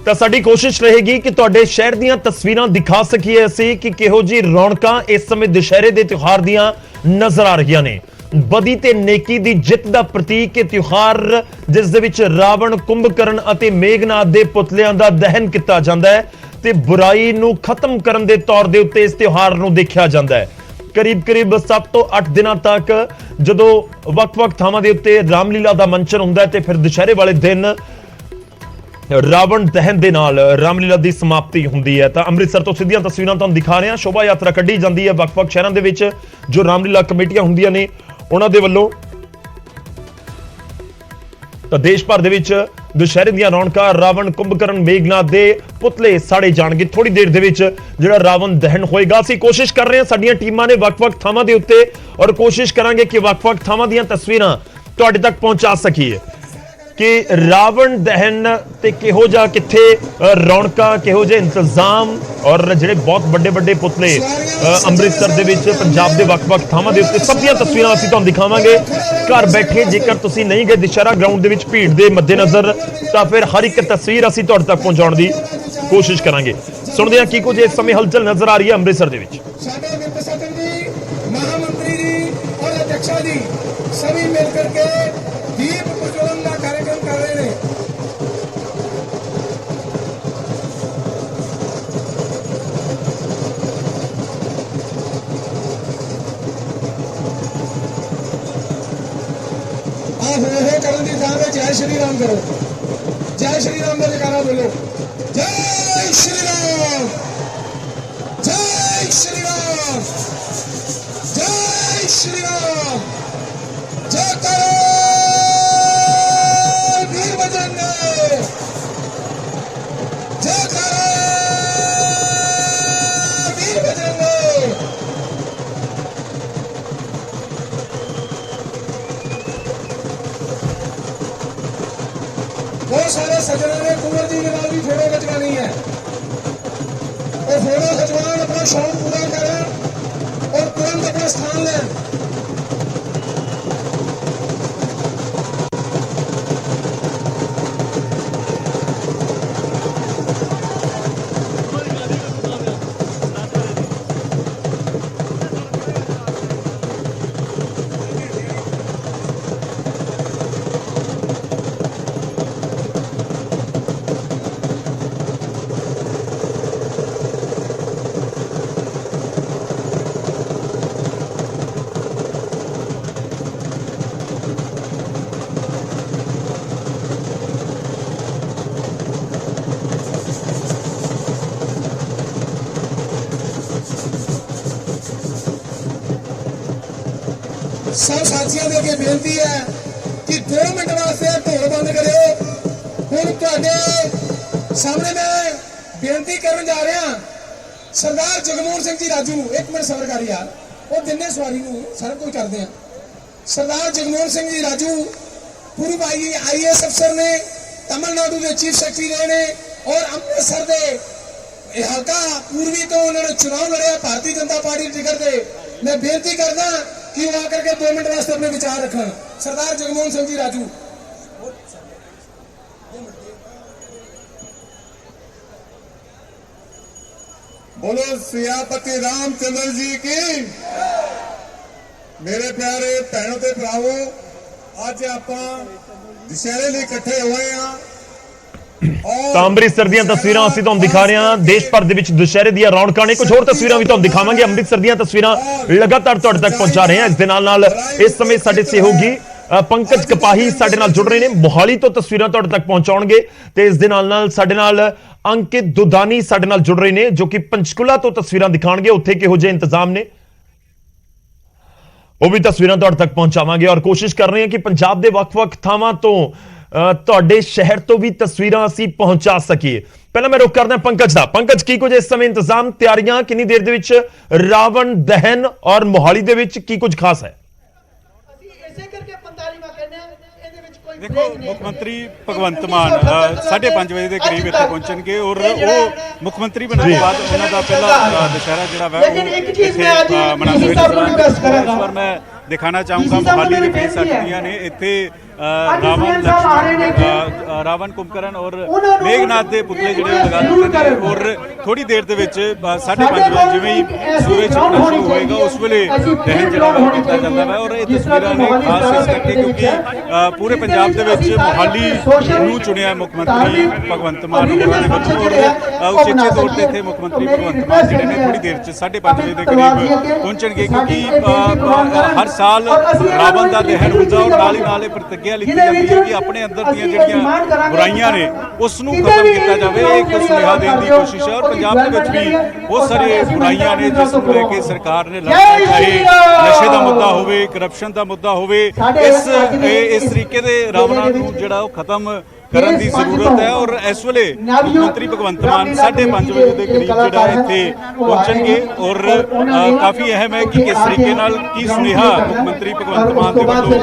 ਤਾਂ ਸਾਡੀ ਕੋਸ਼ਿਸ਼ ਰਹੇਗੀ ਕਿ ਤੁਹਾਡੇ ਸ਼ਹਿਰ ਦੀਆਂ ਤਸਵੀਰਾਂ ਦਿਖਾ ਸਕੀਏ ਅਸੀਂ ਕਿ ਕਿਹੋ ਜੀ ਰੌਣਕਾਂ ਇਸ ਸਮੇਂ ਦੁਸ਼ਹਿਰੇ ਦੇ ਤਿਉਹਾਰ ਦੀਆਂ ਨਜ਼ਰ ਆ ਰਹੀਆਂ ਨੇ। ਬਦੀ ਤੇ ਨੇਕੀ ਦੀ ਜਿੱਤ ਦਾ ਪ੍ਰਤੀਕ ਇਹ ਤਿਉਹਾਰ, ਜਿਸ ਦੇ ਵਿੱਚ ਰਾਵਣ, ਕੁੰਭਕਰਨ ਅਤੇ ਮੇਘਨਾਥ ਦੇ ਪੁਤਲਿਆਂ ਦਾ ਦਹਨ ਕੀਤਾ ਜਾਂਦਾ ਹੈ ਤੇ ਬੁਰਾਈ ਨੂੰ ਖਤਮ ਕਰਨ ਦੇ ਤੌਰ ਦੇ ਉੱਤੇ ਇਸ ਤਿਉਹਾਰ ਨੂੰ ਦੇਖਿਆ ਜਾਂਦਾ ਹੈ। करीब 7 ਤੋਂ 8 ਦਿਨਾਂ ਤੱਕ ਜਦੋਂ ਵੱਖ-ਵੱਖ ਥਾਵਾਂ ਦੇ ਉੱਤੇ ਰਾਮਲੀਲਾ ਦਾ ਮੰਚਨ ਹੁੰਦਾ ਹੈ ਤੇ ਫਿਰ ਦੁਸ਼ਹਿਰੇ ਵਾਲੇ ਦਿਨ ਰਾਵਣ ਦਹਨ ਦੇ ਨਾਲ ਰਾਮਲੀਲਾ ਦੀ ਸਮਾਪਤੀ ਹੁੰਦੀ ਹੈ। ਤਾਂ ਅੰਮ੍ਰਿਤਸਰ ਤੋਂ ਸਿੱਧੀਆਂ ਤਸਵੀਰਾਂ ਤੁਹਾਨੂੰ ਦਿਖਾ ਰਹੇ ਹਾਂ। ਸ਼ੋਭਾ ਯਾਤਰਾ ਕੱਢੀ ਜਾਂਦੀ ਹੈ ਵੱਖ-ਵੱਖ ਸ਼ਹਿਰਾਂ ਦੇ ਵਿੱਚ। ਜੋ ਰਾਮਲੀਲਾ ਕਮੇਟੀਆਂ ਹੁੰਦੀਆਂ ਨੇ ਉਹਨਾਂ ਦੇ ਵੱਲੋਂ ਤਾਂ ਦੇਸ਼ ਭਰ ਦੇ ਵਿੱਚ ਦੁਸ਼ਹਿਰੇ ਦੀਆਂ ਰੌਣਕਾਂ, ਰਾਵਣ, ਕੁੰਭਕਰਨ, ਮੇਘਨਾਥ ਦੇ ਪੁਤਲੇ ਸਾੜੇ ਜਾਣਗੇ। ਥੋੜੀ ਦੇਰ ਦੇ ਵਿੱਚ ਜਿਹੜਾ ਰਾਵਣ ਦਹਨ ਹੋਏਗਾ। ਅਸੀਂ ਕੋਸ਼ਿਸ਼ ਕਰ ਰਹੇ ਹਾਂ, ਸਾਡੀਆਂ ਟੀਮਾਂ ਨੇ ਵੱਖ-ਵੱਖ ਥਾਵਾਂ ਦੇ ਉੱਤੇ, ਔਰ ਕੋਸ਼ਿਸ਼ ਕਰਾਂਗੇ ਕਿ ਵੱਖ-ਵੱਖ ਥਾਵਾਂ ਦੀਆਂ ਤਸਵੀਰਾਂ ਤੁਹਾਡੇ ਤੱਕ ਪਹੁੰਚਾ ਸਕੀਏ कि रावण दहन ते किहो जा किथे रौनकां, किहो जे इंतजाम और जिहड़े बहुत बड़े पुतले अमृतसर दे विच पंजाब दे वख-वख थावां दे उत्ते सब दीयां तस्वीरां असीं तुहानूं दिखावांगे घर बैठे। जेकर तुसीं नहीं गए दशहरा ग्राउंड दे विच भीड़ दे मद्देनज़र तां फिर हर एक तस्वीर असीं तुहाडे तक पहुंचाउण दी कोशिश करांगे। सुणदे हां की कुछ इस समय हलचल नज़र आ रही है अमृतसर दे विच। महामंत्री जी और अध्यक्षा जी सभी मिलकर के दीप प्रज्वलन का कार्यक्रम कर रहे हैं। करण की थां में जय श्री राम करो, जय श्री राम का जयकारा बोलो, जय श्री राम, जय श्री राम, जय श्री राम, जय करो वीर बजरंग, जय करो वीर बजरंग। बहुत सारे सज्जनों ने कुंवर जी के नाल भी फोटो खिंचवानी है और फोटो खिंचवान अपना शौक पूरा करें और तुरंत अपना स्थान लें। सब साथियों के अगे बेनती है कि 2 मिनट वास्ते ढोल बंद करो। हुण तुहाडे सामने मैं बेनती करन जा रहा सरदार जगमोहन सिंह जी राजू। एक मिनट सबर कर यार, वो दिने सवारी नूं सारा कुछ करते हैं। सरदार जगमोहन सिंह जी राजू पूर्व IAS अफसर ने, तमिलनाडु के चीफ सैकटरी रहे ने और अमृतसर के हल्का पूर्वी तो उन्होंने चुनाव लड़िया भारतीय जनता पार्टी टिकट से। मैं बेनती करदा कि वो आकर के 2 मिनट वास्ते अपने विचार रखन। सरदार जगमोहन सिंह जी राजू। बोलो सियापति रामचंद्र जी की। मेरे प्यारे भैनों ते भरावो, आज आपां दशहरे लई इकट्ठे होए हां। ਤਾਂ ਅੰਮ੍ਰਿਤਸਰ ਦੀਆਂ ਤਸਵੀਰਾਂ ਅਸੀਂ ਤੁਹਾਨੂੰ ਦਿਖਾ ਰਹੇ ਹਾਂ। ਦੇਸ਼ ਭਰ ਦੇ ਵਿੱਚ ਦੁਸ਼ਹਿਰੇ ਦੀਆਂ ਰੌਣਕਾਂ ਨੇ। ਕੁਝ ਹੋਰ ਤਸਵੀਰਾਂ ਵੀ ਤੁਹਾਨੂੰ ਦਿਖਾਵਾਂਗੇ। ਅੰਮ੍ਰਿਤਸਰ ਦੀਆਂ ਤਸਵੀਰਾਂ ਲਗਾਤਾਰ ਤੁਹਾਡੇ ਤੱਕ ਪਹੁੰਚਾ ਰਹੇ ਹਾਂ। ਇਸ ਦੇ ਨਾਲ ਇਸ ਸਮੇਂ ਸਾਡੇ ਸਹਿਯੋਗੀ ਪੰਕਜ ਕਪਾਹੀ ਸਾਡੇ ਨਾਲ ਜੁੜ ਰਹੇ ਨੇ, ਮੋਹਾਲੀ ਤੋਂ ਤਸਵੀਰਾਂ ਤੁਹਾਡੇ ਤੱਕ ਪਹੁੰਚਾਉਣਗੇ ਤੇ ਇਸ ਦੇ ਨਾਲ ਸਾਡੇ ਨਾਲ ਅੰਕਿਤ ਦੁਦਾਨੀ ਸਾਡੇ ਨਾਲ ਜੁੜ ਰਹੇ ਨੇ ਜੋ ਕਿ ਪੰਚਕੂਲਾ ਤੋਂ ਤਸਵੀਰਾਂ ਦਿਖਾਣਗੇ। ਉੱਥੇ ਕਿਹੋ ਜਿਹੇ ਇੰਤਜ਼ਾਮ ਨੇ ਉਹ ਵੀ ਤਸਵੀਰਾਂ ਤੁਹਾਡੇ ਤੱਕ ਪਹੁੰਚਾਵਾਂਗੇ ਔਰ ਕੋਸ਼ਿਸ਼ ਕਰ ਰਹੇ ਹਾਂ ਕਿ ਪੰਜਾਬ ਦੇ ਵੱਖ-ਵੱਖ ਥਾਵਾਂ ਤੋਂ ਤੁਹਾਡੇ ਸ਼ਹਿਰ ਤੋਂ ਵੀ ਤਸਵੀਰਾਂ ਅਸੀਂ ਪਹੁੰਚਾ ਸਕੀਏ। ਪਹਿਲਾਂ ਮੈਂ ਰੁਕ ਕਰਦਾ ਪੰਕਜ ਦਾ। ਪੰਕਜ, ਕੀ ਕੁਝ ਇਸ ਸਮੇਂ ਇੰਤਜ਼ਾਮ, ਤਿਆਰੀਆਂ, ਕਿੰਨੀ ਦੇਰ ਦੇ ਵਿੱਚ ਰਾਵਣ ਦਹਨ ਔਰ ਮੋਹਾਲੀ ਦੇ ਵਿੱਚ ਕੀ ਕੁਝ ਖਾਸ ਹੈ? देखो मुख्यमंत्री भगवंत मान 5:30 बजे के करीब इत्थे पहुंचणगे और वो मुख्यमंत्री बनने के बाद उन्हां दा पहला दशहरा जिहड़ा वा इस बार मैं दिखाना चाहूँगा मोहाली की कई साखियां ने इत्थे रावण रावण कुंभकर्ण और मेघनाथ के पुतले ਜਿਹੜੇ ਲਗਾ ਦਿੱਤੇ ਨੇ ਔਰ ਥੋੜੀ ਦੇਰ ਦੇ ਵਿੱਚ 5:30 ਵਜੇ ਜਿਵੇਂ ਹੀ ਸੂਰਜ ਚੜ੍ਹਨਾ ਸ਼ੁਰੂ ਹੋਏਗਾ ਉਸ ਵੇਲੇ ਦਹਨ ਜਿਹੜਾ ਉਹ ਕੀਤਾ ਜਾਂਦਾ ਹੈ ਔਰ ਇਹ ਤਸਵੀਰਾਂ ਨੇ ਖਾਸ ਇਸ ਕਰਕੇ ਕਿਉਂਕਿ ਪੂਰੇ ਪੰਜਾਬ ਦੇ ਵਿੱਚ ਮੋਹਾਲੀ ਨੂੰ ਚੁਣਿਆ ਮੁੱਖ ਮੰਤਰੀ ਭਗਵੰਤ ਮਾਨ ਹੋਰਾਂ ਨੇ ਵੱਲੋਂ ਔਰ ਉਚੇਚੇ ਤੌਰ ਤੇ ਇੱਥੇ ਮੁੱਖ ਮੰਤਰੀ ਭਗਵੰਤ ਮਾਨ ਜਿਹੜੇ ਨੇ ਥੋੜੀ ਦੇਰ 'ਚ 5:30 ਵਜੇ ਦੇ ਕਰੀਬ ਪਹੁੰਚਣਗੇ ਕਿਉਂਕਿ ਹਰ ਸਾਲ ਰਾਵਣ ਦਾ ਦਹਨ ਹੁੰਦਾ ਔਰ ਨਾਲ ਹੀ ਨਾਲ ਇਹ ਪ੍ਰਤਿੱਗਿਆ ਲਿਖੀ ਜਾਂਦੀ ਹੈ ਕਿ ਆਪਣੇ ਅੰਦਰ ਦੀਆਂ ਜਿਹੜੀਆਂ ਬੁਰਾਈਆਂ ਨੇ ਉਸ ਨੂੰ ਖਤਮ ਕੀਤਾ ਜਾਵੇ ਇੱਕ ਸੁਨੇਹਾ ਦੇਣ ਦੀ ਕੋਸ਼ਿਸ਼ ਹੈ ਔਰ ਪੰਜਾਬ ਦੇ ਵਿੱਚ ਵੀ ਬਹੁਤ ਸਾਰੇ ਬੁਰਾਈਆਂ ਨੇ ਜਿਸ ਨੂੰ ਲੈ ਕੇ ਸਰਕਾਰ ਨੇ ਲੜਨਾ ਚਾਹੇ ਨਸ਼ੇ ਦਾ ਮੁੱਦਾ ਹੋਵੇ ਕਰਪਸ਼ਨ ਦਾ ਮੁੱਦਾ ਹੋਵੇ ਇਸ ਤਰੀਕੇ ਦੇ ਰਾਵਣਾਂ ਨੂੰ ਜਿਹੜਾ ਉਹ ਖਤਮ ਕਰਨ ਦੀ ਜ਼ਰੂਰਤ ਹੈ ਔਰ ਇਸ ਵੇਲੇ ਮੁੱਖ ਮੰਤਰੀ ਭਗਵੰਤ ਮਾਨ 5:30 ਵਜੇ ਦੇ ਕਰੀਬ ਜਿਹੜਾ ਇੱਥੇ ਪਹੁੰਚਣਗੇ ਔਰ ਕਾਫੀ ਅਹਿਮ ਹੈ ਕਿ ਕਿਸ ਤਰੀਕੇ ਨਾਲ ਕੀ ਸੁਨੇਹਾ ਮੁੱਖ ਮੰਤਰੀ ਭਗਵੰਤ ਮਾਨ ਦੇ ਵੱਲੋਂ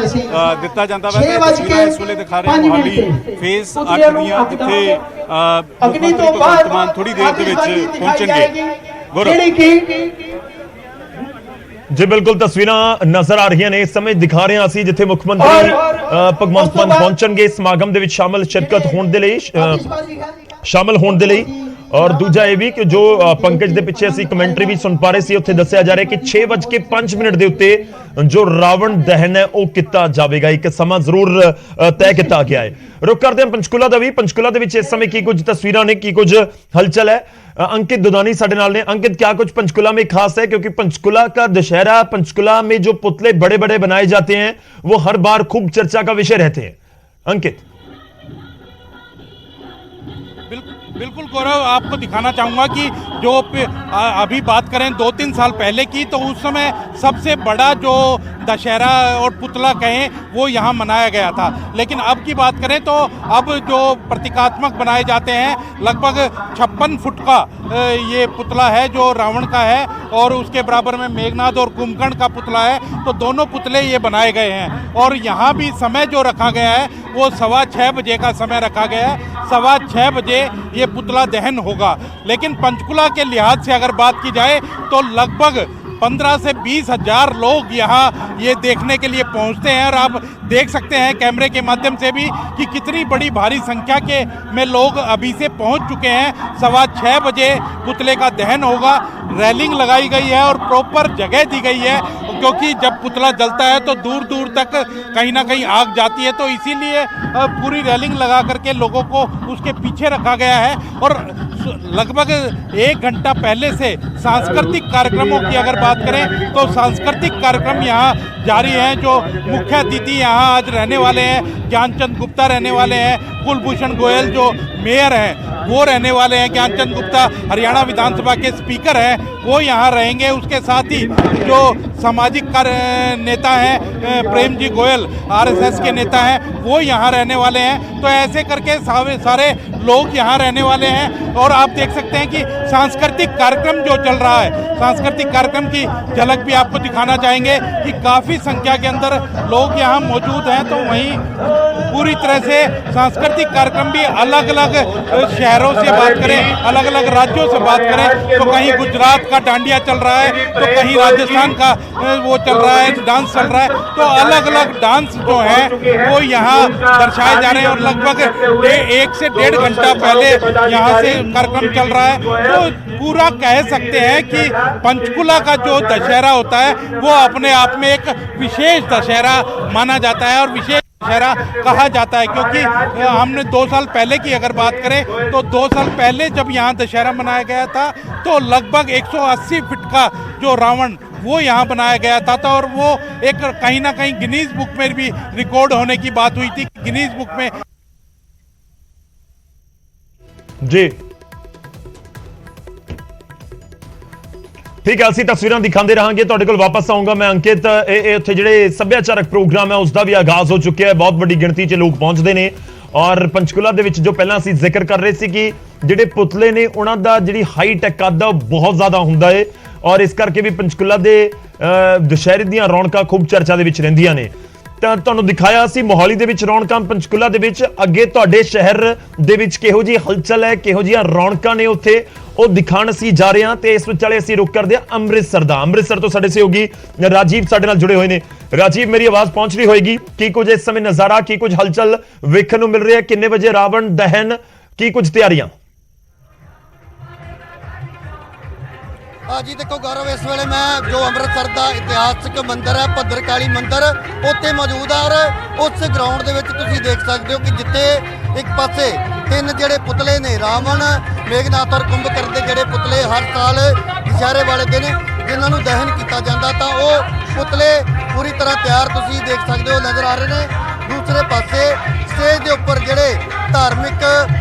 ਦਿੱਤਾ ਜਾਂਦਾ ਹੈ ਤੇ ਤਸਵੀਰਾਂ ਇਸ ਵੇਲੇ ਦਿਖਾ ਰਹੇ ਮੋਹਾਲੀ ਫੇਸ 8 ਦੀਆਂ ਜਿੱਥੇ ਮੁੱਖ ਮੰਤਰੀ ਭਗਵੰਤ ਮਾਨ ਥੋੜੀ ਦੇਰ ਦੇ ਵਿੱਚ ਪਹੁੰਚਣਗੇ जी बिल्कुल तस्वीरां नजर आ रही ने इस समय दिखा रहे हैं ਅਸੀਂ ਜਿੱਥੇ ਮੁੱਖ ਮੰਤਰੀ ਭਗਵੰਤ ਮਾਨ ਪਹੁੰਚਣਗੇ ਸਮਾਗਮ ਦੇ ਵਿੱਚ ਸ਼ਿਰਕਤ ਹੋਣ ਦੇ ਲਈ ਸ਼ਾਮਲ ਹੋਣ ਦੇ ਲਈ ਔਰ ਦੂਜਾ ਇਹ ਵੀ ਕਿ ਜੋ ਪੰਕਜ ਦੇ ਪਿੱਛੇ ਅਸੀਂ ਕਮੈਂਟਰੀ ਵੀ ਸੁਣ ਪਾ ਰਹੇ ਸੀ ਉੱਥੇ ਦੱਸਿਆ ਜਾ ਰਿਹਾ ਕਿ 6:05 ਦੇ ਉੱਤੇ ਜੋ ਰਾਵਣ ਦਹਨ ਹੈ ਉਹ ਕੀਤਾ ਜਾਵੇਗਾ ਇੱਕ ਸਮਾਂ ਜ਼ਰੂਰ ਤੈਅ ਕੀਤਾ ਗਿਆ ਹੈ ਰੁਕ ਕਰਦੇ ਹਾਂ ਪੰਚਕੂਲਾ ਦਾ ਵੀ ਪੰਚਕੂਲਾ ਦੇ ਵਿੱਚ ਇਸ ਸਮੇਂ ਕੀ ਕੁਝ ਤਸਵੀਰਾਂ ਨੇ ਕੀ ਕੁਝ ਹਲਚਲ ਹੈ अंकित दुदानी साढ़े नाल ने अंकित क्या कुछ पंचकुला में खास है क्योंकि पंचकुला का दशहरा पंचकुला में जो पुतले बड़े बड़े बनाए जाते हैं वो हर बार खूब चर्चा का विषय रहते हैं अंकित बिल्कुल गौरव आपको दिखाना चाहूँगा कि जो अभी बात करें 2-3 साल पहले की तो उस समय सबसे बड़ा जो दशहरा और पुतला कहें वो यहाँ मनाया गया था लेकिन अब की बात करें तो अब जो प्रतीकात्मक बनाए जाते हैं लगभग 56 फुट का ये पुतला है जो रावण का है और उसके बराबर में मेघनाथ और कुंभकर्ण का पुतला है तो दोनों पुतले ये बनाए गए हैं और यहाँ भी समय जो रखा गया है वो 6:15 बजे का समय रखा गया है 6:15 बजे ये पुतला दहन होगा लेकिन पंचकुला के लिहाज से अगर बात की जाए तो लगभग 15 से 20 हजार लोग यहाँ ये देखने के लिए पहुँचते हैं और आप देख सकते हैं कैमरे के माध्यम से भी कि कितनी बड़ी भारी संख्या के में लोग अभी से पहुँच चुके हैं 6:15 बजे पुतले का दहन होगा रेलिंग लगाई गई है और प्रॉपर जगह दी गई है क्योंकि जब पुतला जलता है तो दूर दूर तक कहीं ना कहीं आग जाती है तो इसीलिए पूरी रेलिंग लगा करके लोगों को उसके पीछे रखा गया है और लगभग 1 घंटा पहले से सांस्कृतिक कार्यक्रमों की अगर बात करें तो सांस्कृतिक कार्यक्रम यहाँ जारी हैं जो मुख्य अतिथि यहाँ आज रहने वाले हैं ज्ञानचंद गुप्ता रहने वाले हैं कुलभूषण गोयल जो मेयर हैं वो रहने वाले हैं ज्ञानचंद गुप्ता हरियाणा विधानसभा के स्पीकर हैं वो यहाँ रहेंगे उसके साथ ही जो सामाजिक कार्य नेता हैं प्रेम जी गोयल आरएसएस के नेता हैं वो यहाँ रहने वाले हैं तो ऐसे करके सारे लोग यहाँ रहने वाले हैं और आप देख सकते हैं कि सांस्कृतिक कार्यक्रम जो चल रहा है सांस्कृतिक कार्यक्रम की झलक भी आपको दिखाना चाहेंगे कि काफ़ी संख्या के अंदर लोग यहाँ मौजूद हैं तो वहीं पूरी तरह से सांस्कृतिक कार्यक्रम भी अलग अलग शहरों से बात करें अलग अलग राज्यों से बात करें तो कहीं गुजरात का डांडिया चल रहा है तो कहीं राजस्थान का वो चल रहा है डांस चल रहा है तो अलग अलग डांस जो है वो यहाँ दर्शाए जा रहे हैं और लगभग 1 से 1.5 घंटा पहले यहाँ से कार्यक्रम चल रहा है तो पूरा कह सकते हैं कि पंचकुला का जो दशहरा होता है वो अपने आप में एक विशेष दशहरा माना जाता है और विशेष दशहरा कहा जाता है क्योंकि हमने 2 साल पहले की अगर बात करें तो 2 साल पहले जब यहाँ दशहरा मनाया गया था तो लगभग 180 फीट का जो रावण वो यहाँ बनाया गया था और वो एक कहीं ना कहीं गिनीज बुक में भी रिकॉर्ड होने की बात हुई थी गिनीज बुक में जी ठीक है ਅਸੀਂ ਤਸਵੀਰਾਂ ਦਿਖਾਉਂਦੇ ਰਹਾਂਗੇ ਤੁਹਾਡੇ ਕੋਲ ਵਾਪਸ ਆਉਂਗਾ ਮੈਂ ਅੰਕਿਤ ਇਹ ਉੱਥੇ ਜਿਹੜੇ ਸੱਭਿਆਚਾਰਕ ਪ੍ਰੋਗਰਾਮ ਹੈ ਉਸ ਦਾ ਵੀ ਆਗਾਜ਼ ਹੋ ਚੁੱਕਿਆ ਹੈ ਬਹੁਤ ਵੱਡੀ ਗਿਣਤੀ 'ਚ ਲੋਕ ਪਹੁੰਚਦੇ ਨੇ ਔਰ ਪੰਚਕੂਲਾ ਦੇ ਵਿੱਚ ਜੋ ਪਹਿਲਾਂ ਅਸੀਂ ਜ਼ਿਕਰ ਕਰ ਰਹੇ ਸੀ ਕਿ ਜਿਹੜੇ ਪੁਤਲੇ ਨੇ ਉਹਨਾਂ ਦਾ ਜਿਹੜੀ ਹਾਈਟ ਹੈ ਕੱਦ ਉਹ ਬਹੁਤ ਜ਼ਿਆਦਾ ਹੁੰਦਾ ਹੈ ਔਰ ਇਸ ਕਰਕੇ ਵੀ ਪੰਚਕੂਲਾ ਦੇ ਦੁਸ਼ਹਿਰੇ ਦੀਆਂ ਰੌਣਕਾਂ ਖੂਬ ਚਰਚਾ ਦੇ ਵਿੱਚ ਰਹਿੰਦੀਆਂ ਨੇ ਤਾਂ ਤੁਹਾਨੂੰ ਦਿਖਾਇਆ ਸੀ ਮੋਹਾਲੀ ਦੇ ਵਿੱਚ ਰੌਣਕਾਂ, ਪੰਚਕੂਲਾ ਦੇ ਵਿੱਚ। ਅੱਗੇ ਤੁਹਾਡੇ ਸ਼ਹਿਰ ਦੇ ਵਿੱਚ ਕਿਹੋ ਜੀ ਹਲਚਲ ਹੈ, ਕਿਹੋ ਜਿਹੀਆਂ ਰੌਣਕਾਂ ਨੇ ਉੱਥੇ, ਉਹ ਦਿਖਾਣ ਅਸੀਂ ਜਾ ਰਹੇ ਹਾਂ। ਤੇ ਇਸ ਵਿਚਾਲੇ ਅਸੀਂ ਰੁਕ ਕਰਦੇ ਹਾਂ ਅੰਮ੍ਰਿਤਸਰ ਦਾ। ਅੰਮ੍ਰਿਤਸਰ ਤੋਂ ਸਾਡੇ ਸਹਿਯੋਗੀ ਰਾਜੀਵ ਸਾਡੇ ਨਾਲ ਜੁੜੇ ਹੋਏ ਨੇ। ਰਾਜੀਵ, ਮੇਰੀ ਆਵਾਜ਼ ਪਹੁੰਚ ਰਹੀ ਹੋਏਗੀ? ਕੀ ਕੁਝ ਇਸ ਸਮੇਂ ਨਜ਼ਾਰਾ, ਕੀ ਕੁਝ ਹਲਚਲ ਵੇਖਣ ਨੂੰ ਮਿਲ ਰਿਹਾ? ਕਿੰਨੇ ਵਜੇ ਰਾਵਣ ਦਹਨ, ਕੀ ਕੁਝ ਤਿਆਰੀਆਂ? ਜੀ ਦੇਖੋ ਗੌਰਵ, ਇਸ ਵੇਲੇ ਮੈਂ ਜੋ ਅੰਮ੍ਰਿਤਸਰ ਦਾ ਇਤਿਹਾਸਕ ਮੰਦਿਰ ਹੈ ਭੱਦਰਕਾਲੀ ਮੰਦਿਰ, ਉੱਥੇ ਮੌਜੂਦ ਆ। ਔਰ ਉਸ ਗਰਾਊਂਡ ਦੇ ਵਿੱਚ ਤੁਸੀਂ ਦੇਖ ਸਕਦੇ ਹੋ ਕਿ ਜਿੱਥੇ ਇੱਕ ਪਾਸੇ ਤਿੰਨ ਜਿਹੜੇ ਪੁਤਲੇ ਨੇ, ਰਾਵਣ, ਮੇਘਨਾਥ ਔਰ ਕੁੰਭਕਰਨ ਦੇ ਜਿਹੜੇ ਪੁਤਲੇ ਹਰ ਸਾਲ ਦੁਸ਼ਹਿਰੇ ਵਾਲੇ ਦਿਨ ਜਿਨ੍ਹਾਂ ਨੂੰ ਦਹਨ ਕੀਤਾ ਜਾਂਦਾ, ਤਾਂ ਉਹ ਪੁਤਲੇ ਪੂਰੀ ਤਰ੍ਹਾਂ ਤਿਆਰ ਤੁਸੀਂ ਦੇਖ ਸਕਦੇ ਹੋ ਨਜ਼ਰ ਆ ਰਹੇ ਨੇ। ਦੂਸਰੇ ਪਾਸੇ ਸਟੇਜ ਦੇ ਉੱਪਰ ਜਿਹੜੇ ਧਾਰਮਿਕ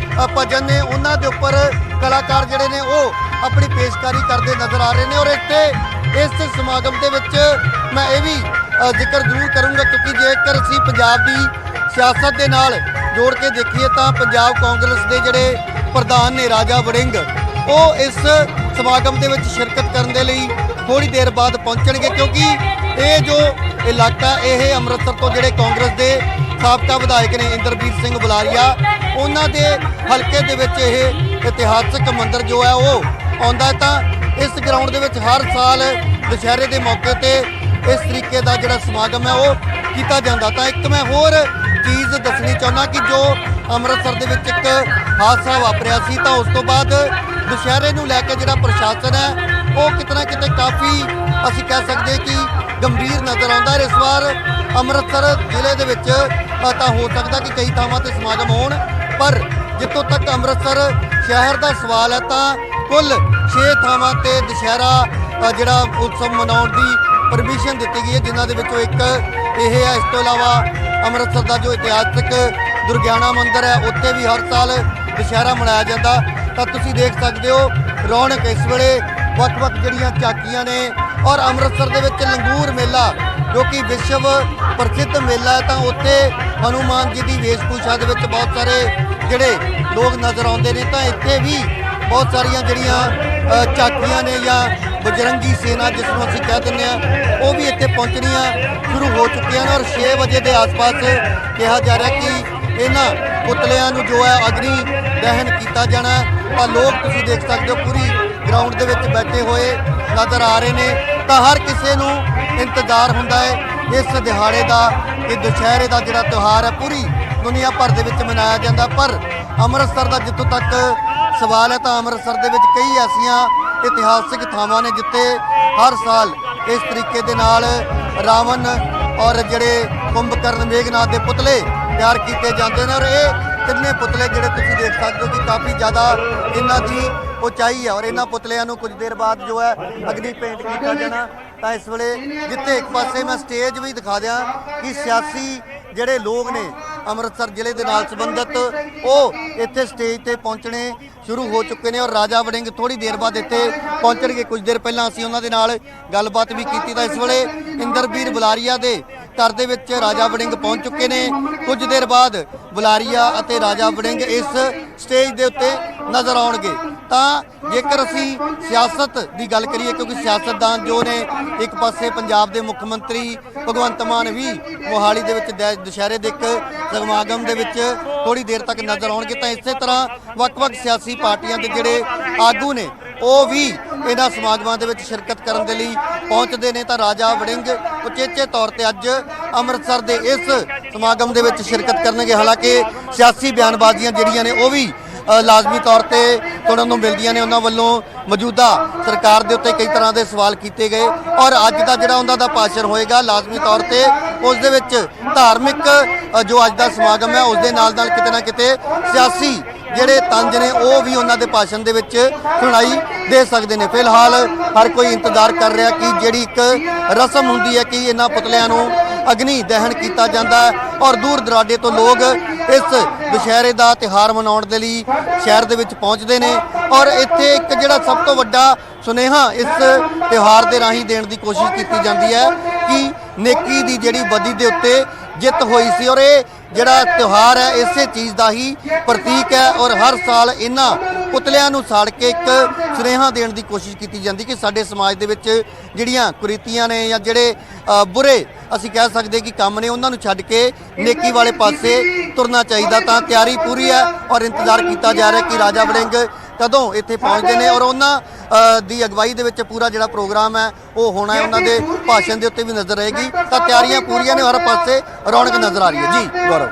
ਭਜਨ ਨੇ, ਉਹਨਾਂ ਦੇ ਉੱਪਰ ਕਲਾਕਾਰ ਜਿਹੜੇ ਨੇ ਉਹ ਆਪਣੀ ਪੇਸ਼ਕਾਰੀ ਕਰਦੇ ਨਜ਼ਰ ਆ ਰਹੇ ਨੇ। ਔਰ ਇੱਥੇ ਇਸ ਸਮਾਗਮ ਦੇ ਵਿੱਚ ਮੈਂ ਇਹ ਵੀ ਜ਼ਿਕਰ ਜ਼ਰੂਰ ਕਰੂੰਗਾ, ਕਿਉਂਕਿ ਜੇਕਰ ਅਸੀਂ ਪੰਜਾਬ ਦੀ ਸਿਆਸਤ ਦੇ ਨਾਲ ਜੋੜ ਕੇ ਦੇਖੀਏ ਤਾਂ ਪੰਜਾਬ ਕਾਂਗਰਸ ਦੇ ਜਿਹੜੇ ਪ੍ਰਧਾਨ ਨੇ ਰਾਜਾ ਵੜਿੰਗ, ਉਹ ਇਸ ਸਮਾਗਮ ਦੇ ਵਿੱਚ ਸ਼ਿਰਕਤ ਕਰਨ ਦੇ ਲਈ ਥੋੜੀ ਦੇਰ ਬਾਅਦ ਪਹੁੰਚਣਗੇ, ਕਿਉਂਕਿ ਇਹ ਜੋ ਇਲਾਕਾ, ਇਹ ਅੰਮ੍ਰਿਤਸਰ ਤੋਂ ਜਿਹੜੇ ਕਾਂਗਰਸ ਦੇ ਸਾਬਕਾ ਵਿਧਾਇਕ ਨੇ ਇੰਦਰਬੀਰ ਸਿੰਘ ਬੁਲਾਰੀਆ, ਉਹਨਾਂ ਦੇ ਹਲਕੇ ਦੇ ਵਿੱਚ ਇਹ ਇਤਿਹਾਸਕ ਮੰਦਿਰ ਜੋ ਹੈ ਉਹ ਆਉਂਦਾ। ਤਾਂ ਇਸ ਗਰਾਊਂਡ ਦੇ ਵਿੱਚ ਹਰ ਸਾਲ ਦੁਸ਼ਹਿਰੇ ਦੇ ਮੌਕੇ ਤੇ ਇਸ ਤਰੀਕੇ ਦਾ ਜਿਹੜਾ ਸਮਾਗਮ ਹੈ ਉਹ ਕੀਤਾ ਜਾਂਦਾ। ਤਾਂ ਇੱਕ ਮੈਂ ਹੋਰ ਚੀਜ਼ ਦੱਸਣੀ ਚਾਹੁੰਦਾ ਕਿ ਜੋ ਅੰਮ੍ਰਿਤਸਰ ਦੇ ਵਿੱਚ ਇੱਕ ਹਾਦਸਾ ਵਾਪਰਿਆ ਸੀ, ਤਾਂ ਉਸ ਤੋਂ ਬਾਅਦ ਦੁਸ਼ਹਿਰੇ ਨੂੰ ਲੈ ਕੇ ਜਿਹੜਾ ਪ੍ਰਸ਼ਾਸਨ ਹੈ ਉਹ ਕਿਤੇ ਨਾ ਕਿਤੇ ਕਾਫੀ, ਅਸੀਂ ਕਹਿ ਸਕਦੇ ਕਿ ਗੰਭੀਰ ਨਜ਼ਰ ਆਉਂਦਾ। ਇਸ ਵਾਰ ਅੰਮ੍ਰਿਤਸਰ ਜ਼ਿਲ੍ਹੇ ਦੇ ਵਿੱਚ ਤਾਂ ਹੋ ਸਕਦਾ ਕਿ ਕਈ ਥਾਵਾਂ ਤੇ ਸਮਾਗਮ ਹੋਣ, ਪਰ ਜਿੱਥੋਂ ਤੱਕ ਅੰਮ੍ਰਿਤਸਰ ਸ਼ਹਿਰ ਦਾ ਸਵਾਲ ਹੈ ਤਾਂ ਕੁੱਲ 6 ਥਾਵਾਂ ਤੇ ਦੁਸ਼ਹਿਰਾ ਜਿਹੜਾ ਉਤਸਵ ਮਨਾਉਣ ਦੀ ਪਰਮਿਸ਼ਨ ਦਿੱਤੀ ਗਈ ਹੈ, ਜਿਨ੍ਹਾਂ ਦੇ ਵਿੱਚੋਂ ਇੱਕ ਇਹ ਹੈ। ਇਸ ਤੋਂ ਇਲਾਵਾ ਅੰਮ੍ਰਿਤਸਰ ਦਾ ਜੋ ਇਤਿਹਾਸਕ ਦੁਰਗਿਆਣਾ ਮੰਦਿਰ ਹੈ, ਉੱਥੇ ਵੀ ਹਰ ਸਾਲ ਦੁਸ਼ਹਿਰਾ ਮਨਾਇਆ ਜਾਂਦਾ। ਤਾਂ ਤੁਸੀਂ ਦੇਖ ਸਕਦੇ ਹੋ ਰੌਣਕ ਇਸ ਵੇਲੇ ਵੱਖ-ਵੱਖ ਜਿਹੜੀਆਂ ਝਾਕੀਆਂ ਨੇ। ਔਰ ਅੰਮ੍ਰਿਤਸਰ ਦੇ ਵਿੱਚ ਲੰਗੂਰ ਮੇਲਾ ਜੋ ਕਿ ਵਿਸ਼ਵ ਪ੍ਰਸਿੱਧ ਮੇਲਾ ਹੈ, ਤਾਂ ਉੱਥੇ ਹਨੂਮਾਨ ਜੀ ਦੀ ਵੇਸ਼ਭੂਸ਼ਾ ਦੇ ਵਿੱਚ ਬਹੁਤ ਸਾਰੇ ਜਿਹੜੇ ਲੋਕ ਨਜ਼ਰ ਆਉਂਦੇ ਨੇ। ਤਾਂ ਇੱਥੇ ਵੀ ਬਹੁਤ ਸਾਰੀਆਂ ਜਿਹੜੀਆਂ ਝਾਕੀਆਂ ਨੇ ਜਾਂ ਬਜਰੰਗੀ ਸੇਨਾ ਜਿਸ ਨੂੰ ਅਸੀਂ ਕਹਿ ਦਿੰਦੇ ਹਾਂ, ਉਹ ਵੀ ਇੱਥੇ ਪਹੁੰਚਣੀਆਂ ਸ਼ੁਰੂ ਹੋ ਚੁੱਕੀਆਂ ਨੇ। ਔਰ 6 ਵਜੇ ਦੇ ਆਸ-ਪਾਸ ਕਿਹਾ ਜਾ ਰਿਹਾ ਕਿ ਇਹਨਾਂ ਪੁਤਲਿਆਂ ਨੂੰ ਜੋ ਹੈ ਅਗਨੀ ਦਹਨ ਕੀਤਾ ਜਾਣਾ। ਤਾਂ ਲੋਕ ਤੁਸੀਂ ਦੇਖ ਸਕਦੇ ਹੋ ਪੂਰੀ ਗਰਾਊਂਡ ਦੇ ਵਿੱਚ ਬੈਠੇ ਹੋਏ ਨਜ਼ਰ ਆ ਰਹੇ ਨੇ। ਤਾਂ ਹਰ ਕਿਸੇ ਨੂੰ ਇੰਤਜ਼ਾਰ ਹੁੰਦਾ ਹੈ ਇਸ ਦਿਹਾੜੇ ਦਾ, ਕਿ ਦੁਸ਼ਹਿਰੇ ਦਾ ਜਿਹੜਾ ਤਿਉਹਾਰ ਹੈ ਪੂਰੀ ਦੁਨੀਆ ਭਰ ਦੇ ਵਿੱਚ ਮਨਾਇਆ ਜਾਂਦਾ। ਪਰ ਅੰਮ੍ਰਿਤਸਰ ਦਾ ਜਿੱਥੋਂ ਤੱਕ ਸਵਾਲ ਹੈ, ਤਾਂ ਅੰਮ੍ਰਿਤਸਰ ਦੇ ਵਿੱਚ ਕਈ ਐਸੀਆਂ ਇਤਿਹਾਸਿਕ ਥਾਵਾਂ ਨੇ ਜਿੱਥੇ ਹਰ ਸਾਲ ਇਸ ਤਰੀਕੇ ਦੇ ਨਾਲ ਰਾਵਣ ਔਰ ਜਿਹੜੇ ਕੁੰਭਕਰਨ, ਮੇਘਨਾਥ ਦੇ ਪੁਤਲੇ ਤਿਆਰ ਕੀਤੇ ਜਾਂਦੇ ਨੇ। ਔਰ ਇਹ ਤਿੰਨੇ ਪੁਤਲੇ ਜਿਹੜੇ ਤੁਸੀਂ ਦੇਖ ਸਕਦੇ ਹੋ ਕਿ ਕਾਫੀ ਜ਼ਿਆਦਾ ਇਹਨਾਂ ਦੀ ਉਚਾਈ ਹੈ। ਔਰ ਇਹਨਾਂ ਪੁਤਲਿਆਂ ਨੂੰ ਕੁਝ ਦੇਰ ਬਾਅਦ ਜੋ ਹੈ ਅਗਨੀ ਪੇਂਟ ਕੀਤਾ ਜਾਣਾ। ਤਾਂ ਇਸ ਵੇਲੇ ਜਿੱਥੇ ਇੱਕ ਪਾਸੇ ਮੈਂ ਸਟੇਜ ਵੀ ਦਿਖਾ ਦਿਆਂ ਕਿ ਸਿਆਸੀ ਜਿਹੜੇ ਲੋਕ ਨੇ ਅੰਮ੍ਰਿਤਸਰ ਜ਼ਿਲ੍ਹੇ ਦੇ ਨਾਲ ਸੰਬੰਧਿਤ, ਉਹ ਇੱਥੇ ਸਟੇਜ ਤੇ ਪਹੁੰਚਣੇ ਸ਼ੁਰੂ ਹੋ ਚੁੱਕੇ ਨੇ। ਔਰ ਰਾਜਾ ਵੜਿੰਗ ਥੋੜੀ ਦੇਰ ਬਾਅਦ ਇੱਥੇ ਪਹੁੰਚਣਗੇ। ਕੁਝ ਦੇਰ ਪਹਿਲਾਂ ਅਸੀਂ ਉਹਨਾਂ ਦੇ ਨਾਲ ਗੱਲਬਾਤ ਵੀ ਕੀਤੀ। ਤਾਂ ਇਸ ਵੇਲੇ ਇੰਦਰਬੀਰ ਬੁਲਾਰੀਆ ਦੇ ਘਰ ਦੇ ਵਿੱਚ ਰਾਜਾ ਵੜਿੰਗ ਪਹੁੰਚ ਚੁੱਕੇ ਨੇ। ਕੁਝ ਦੇਰ ਬਾਅਦ ਬੁਲਾਰੀਆ ਅਤੇ ਰਾਜਾ ਵੜਿੰਗ ਇਸ ਸਟੇਜ ਦੇ ਉੱਤੇ ਨਜ਼ਰ ਆਉਣਗੇ। ਤਾਂ ਜੇਕਰ ਅਸੀਂ ਸਿਆਸਤ ਦੀ ਗੱਲ ਕਰੀਏ, ਕਿਉਂਕਿ ਸਿਆਸਤਦਾਨ ਜੋ ਨੇ, ਇੱਕ ਪਾਸੇ ਪੰਜਾਬ ਦੇ ਮੁੱਖ ਮੰਤਰੀ ਭਗਵੰਤ ਮਾਨ ਵੀ ਮੋਹਾਲੀ ਦੇ ਵਿੱਚ ਦੁਸ਼ਹਿਰੇ ਦੇ ਇੱਕ ਸਮਾਗਮ ਦੇ ਵਿੱਚ ਥੋੜੀ ਦੇਰ ਤੱਕ ਨਜ਼ਰ ਆਉਣਗੇ। ਤਾਂ ਇਸੇ ਤਰ੍ਹਾਂ ਵੱਖ-ਵੱਖ ਸਿਆਸੀ ਪਾਰਟੀਆਂ ਦੇ ਜਿਹੜੇ ਆਗੂ ਨੇ ਉਹ ਵੀ ਇਹਨਾਂ ਸਮਾਗਮਾਂ ਦੇ ਵਿੱਚ ਸ਼ਿਰਕਤ ਕਰਨ ਦੇ ਲਈ ਪਹੁੰਚਦੇ ਨੇ। ਤਾਂ ਰਾਜਾ ਵੜਿੰਗ ਉਚੇਚੇ ਤੌਰ ਤੇ ਅੱਜ ਅੰਮ੍ਰਿਤਸਰ ਦੇ ਇਸ ਸਮਾਗਮ ਦੇ ਵਿੱਚ ਸ਼ਿਰਕਤ ਕਰਨਗੇ। ਹਾਲਾਂਕਿ ਸਿਆਸੀ ਬਿਆਨਬਾਜ਼ੀਆਂ ਜਿਹੜੀਆਂ ਨੇ ਉਹ ਵੀ ਲਾਜ਼ਮੀ ਤੌਰ ਤੇ ਸੁਣਨ ਨੂੰ ਮਿਲਦੀਆਂ ਨੇ। ਉਹਨਾਂ ਵੱਲੋਂ ਮੌਜੂਦਾ ਸਰਕਾਰ ਦੇ ਉੱਤੇ ਕਈ ਤਰ੍ਹਾਂ ਦੇ ਸਵਾਲ ਕੀਤੇ ਗਏ। ਔਰ ਅੱਜ ਦਾ ਜਿਹੜਾ ਉਹਨਾਂ ਦਾ ਭਾਸ਼ਣ ਹੋਏਗਾ ਲਾਜ਼ਮੀ ਤੌਰ ਤੇ ਉਸ ਦੇ ਵਿੱਚ ਧਾਰਮਿਕ ਜੋ ਅੱਜ ਦਾ ਸਮਾਗਮ ਹੈ ਉਸ ਦੇ ਨਾਲ ਨਾਲ ਕਿਤੇ ਨਾ ਕਿਤੇ ਸਿਆਸੀ ਜਿਹੜੇ ਤੰਜ ਨੇ ਉਹ ਵੀ ਉਹਨਾਂ ਦੇ ਭਾਸ਼ਣ ਦੇ ਵਿੱਚ ਸੁਣਾਈ ਦੇ ਸਕਦੇ ਨੇ। ਫਿਲਹਾਲ ਹਰ ਕੋਈ ਇੰਤਜ਼ਾਰ ਕਰ ਰਿਹਾ ਕਿ ਜਿਹੜੀ ਇੱਕ ਰਸਮ ਹੁੰਦੀ ਹੈ ਕਿ ਇਹਨਾਂ ਪੁਤਲਿਆਂ ਨੂੰ ਅਗਨੀ ਦਹਨ ਕੀਤਾ ਜਾਂਦਾ ਹੈ। ਔਰ ਦੂਰ ਦਰਾਡੇ ਤੋਂ ਲੋਕ ਇਸ ਦੁਸ਼ਹਿਰੇ ਦਾ ਤਿਉਹਾਰ ਮਨਾਉਣ ਦੇ ਲਈ ਸ਼ਹਿਰ ਦੇ ਵਿੱਚ ਪਹੁੰਚਦੇ ਨੇ। ਔਰ ਇੱਥੇ ਇੱਕ ਜਿਹੜਾ ਸਭ ਤੋਂ ਵੱਡਾ ਸੁਨੇਹਾ ਇਸ ਤਿਉਹਾਰ ਦੇ ਰਾਹੀਂ ਦੇਣ ਦੀ ਕੋਸ਼ਿਸ਼ ਕੀਤੀ ਜਾਂਦੀ ਹੈ ਕਿ ਨੇਕੀ ਦੀ ਜਿਹੜੀ ਬਦੀ ਦੇ ਉੱਤੇ ਜਿੱਤ ਹੋਈ ਸੀ। ਔਰ ਇਹ ਜਿਹੜਾ ਤਿਉਹਾਰ ਹੈ ਇਸੇ ਚੀਜ਼ ਦਾ ਹੀ ਪ੍ਰਤੀਕ ਹੈ। ਔਰ ਹਰ ਸਾਲ ਇਹਨਾਂ ਪੁਤਲਿਆਂ ਨੂੰ ਸਾੜ ਕੇ ਇੱਕ ਸੁਨੇਹਾ ਦੇਣ ਦੀ ਕੋਸ਼ਿਸ਼ ਕੀਤੀ ਜਾਂਦੀ ਕਿ ਸਾਡੇ ਸਮਾਜ ਦੇ ਵਿੱਚ ਜਿਹੜੀਆਂ ਕੁਰੀਤੀਆਂ ਨੇ ਜਾਂ ਜਿਹੜੇ ਬੁਰੇ ਅਸੀਂ ਕਹਿ ਸਕਦੇ ਕਿ ਕੰਮ ਨੇ ਉਹਨਾਂ ਨੂੰ ਛੱਡ ਕੇ ਨੇਕੀ ਵਾਲੇ ਪਾਸੇ ਤੁਰਨਾ ਚਾਹੀਦਾ। ਤਾਂ ਤਿਆਰੀ ਪੂਰੀ ਹੈ ਔਰ ਇੰਤਜ਼ਾਰ ਕੀਤਾ ਜਾ ਰਿਹਾ ਕਿ ਰਾਜਾ ਵੜਿੰਗ ਕਦੋਂ ਇੱਥੇ ਪਹੁੰਚਦੇ ਨੇ ਔਰ ਉਹਨਾਂ ਦੀ ਅਗਵਾਈ ਦੇ ਵਿੱਚ ਪੂਰਾ ਜਿਹੜਾ ਪ੍ਰੋਗਰਾਮ ਹੈ ਉਹ ਹੋਣਾ ਹੈ। ਉਹਨਾਂ ਦੇ ਭਾਸ਼ਣ ਦੇ ਉੱਤੇ ਵੀ ਨਜ਼ਰ ਰਹੇਗੀ। ਤਾਂ ਤਿਆਰੀਆਂ ਪੂਰੀਆਂ ਨੇ, ਹਰ ਪਾਸੇ ਰੌਣਕ ਨਜ਼ਰ ਆ ਰਹੀ ਹੈ। ਜੀ ਗੌਰਵ।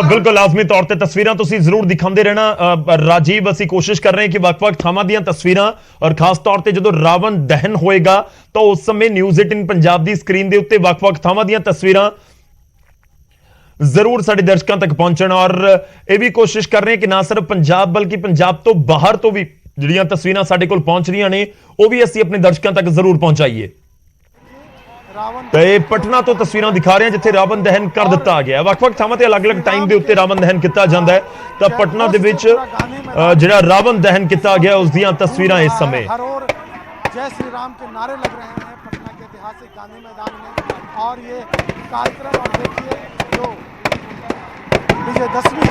ਬਿਲਕੁਲ ਲਾਜ਼ਮੀ ਤੌਰ ਤੇ ਤਸਵੀਰਾਂ ਤੁਸੀਂ ਜ਼ਰੂਰ ਦਿਖਾਉਂਦੇ ਰਹਿਣਾ ਰਾਜੀਵ। ਅਸੀਂ ਕੋਸ਼ਿਸ਼ ਕਰ ਰਹੇ ਹਾਂ ਕਿ ਵੱਖ-ਵੱਖ ਥਾਵਾਂ ਦੀਆਂ ਤਸਵੀਰਾਂ ਔਰ ਖਾਸ ਤੌਰ ਤੇ ਜਦੋਂ ਰਾਵਣ ਦਹਨ ਹੋਏਗਾ ਤਾਂ ਉਸ ਸਮੇਂ ਨਿਊਜ਼ 18 ਪੰਜਾਬ ਦੀ ਸਕਰੀਨ ਦੇ ਉੱਤੇ ਵੱਖ-ਵੱਖ ਥਾਵਾਂ ਦੀਆਂ ਤਸਵੀਰਾਂ ਜ਼ਰੂਰ ਸਾਡੇ ਦਰਸ਼ਕਾਂ ਤੱਕ ਪਹੁੰਚਣ। ਔਰ ਇਹ ਵੀ ਕੋਸ਼ਿਸ਼ ਕਰ ਰਹੇ ਹਾਂ ਕਿ ਨਾ ਸਿਰਫ ਪੰਜਾਬ ਬਲਕਿ ਪੰਜਾਬ ਤੋਂ ਬਾਹਰ ਤੋਂ ਵੀ ਜਿਹੜੀਆਂ ਤਸਵੀਰਾਂ ਸਾਡੇ ਕੋਲ ਪਹੁੰਚ ਰਹੀਆਂ ਨੇ ਉਹ ਵੀ ਅਸੀਂ ਆਪਣੇ ਦਰਸ਼ਕਾਂ ਤੱਕ ਜ਼ਰੂਰ ਪਹੁੰਚਾਈਏ। ਤੇ ਪਟਨਾ ਤੋਂ ਤਸਵੀਰਾਂ ਦਿਖਾ ਰਹੇ ਹਾਂ ਜਿੱਥੇ ਰਾਵਣ ਦਹਨ ਕਰ ਦਿੱਤਾ ਗਿਆ। ਵੱਖ-ਵੱਖ ਥਾਵਾਂ ਤੇ ਅਲੱਗ-ਅਲੱਗ ਟਾਈਮ ਦੇ ਉੱਤੇ ਰਾਵਣ ਦਹਨ ਕੀਤਾ ਜਾਂਦਾ ਹੈ। ਤਾਂ ਪਟਨਾ ਦੇ ਵਿੱਚ ਜਿਹੜਾ ਰਾਵਣ ਦਹਨ ਕੀਤਾ ਗਿਆ ਉਸ ਦੀਆਂ ਤਸਵੀਰਾਂ ਇਸ ਸਮੇਂ। जय श्री राम के नारे लग रहे हैं पटना के ऐतिहासिक गांधी मैदान में। और ये कार्यक्रम और देखिए जो विजयदशमी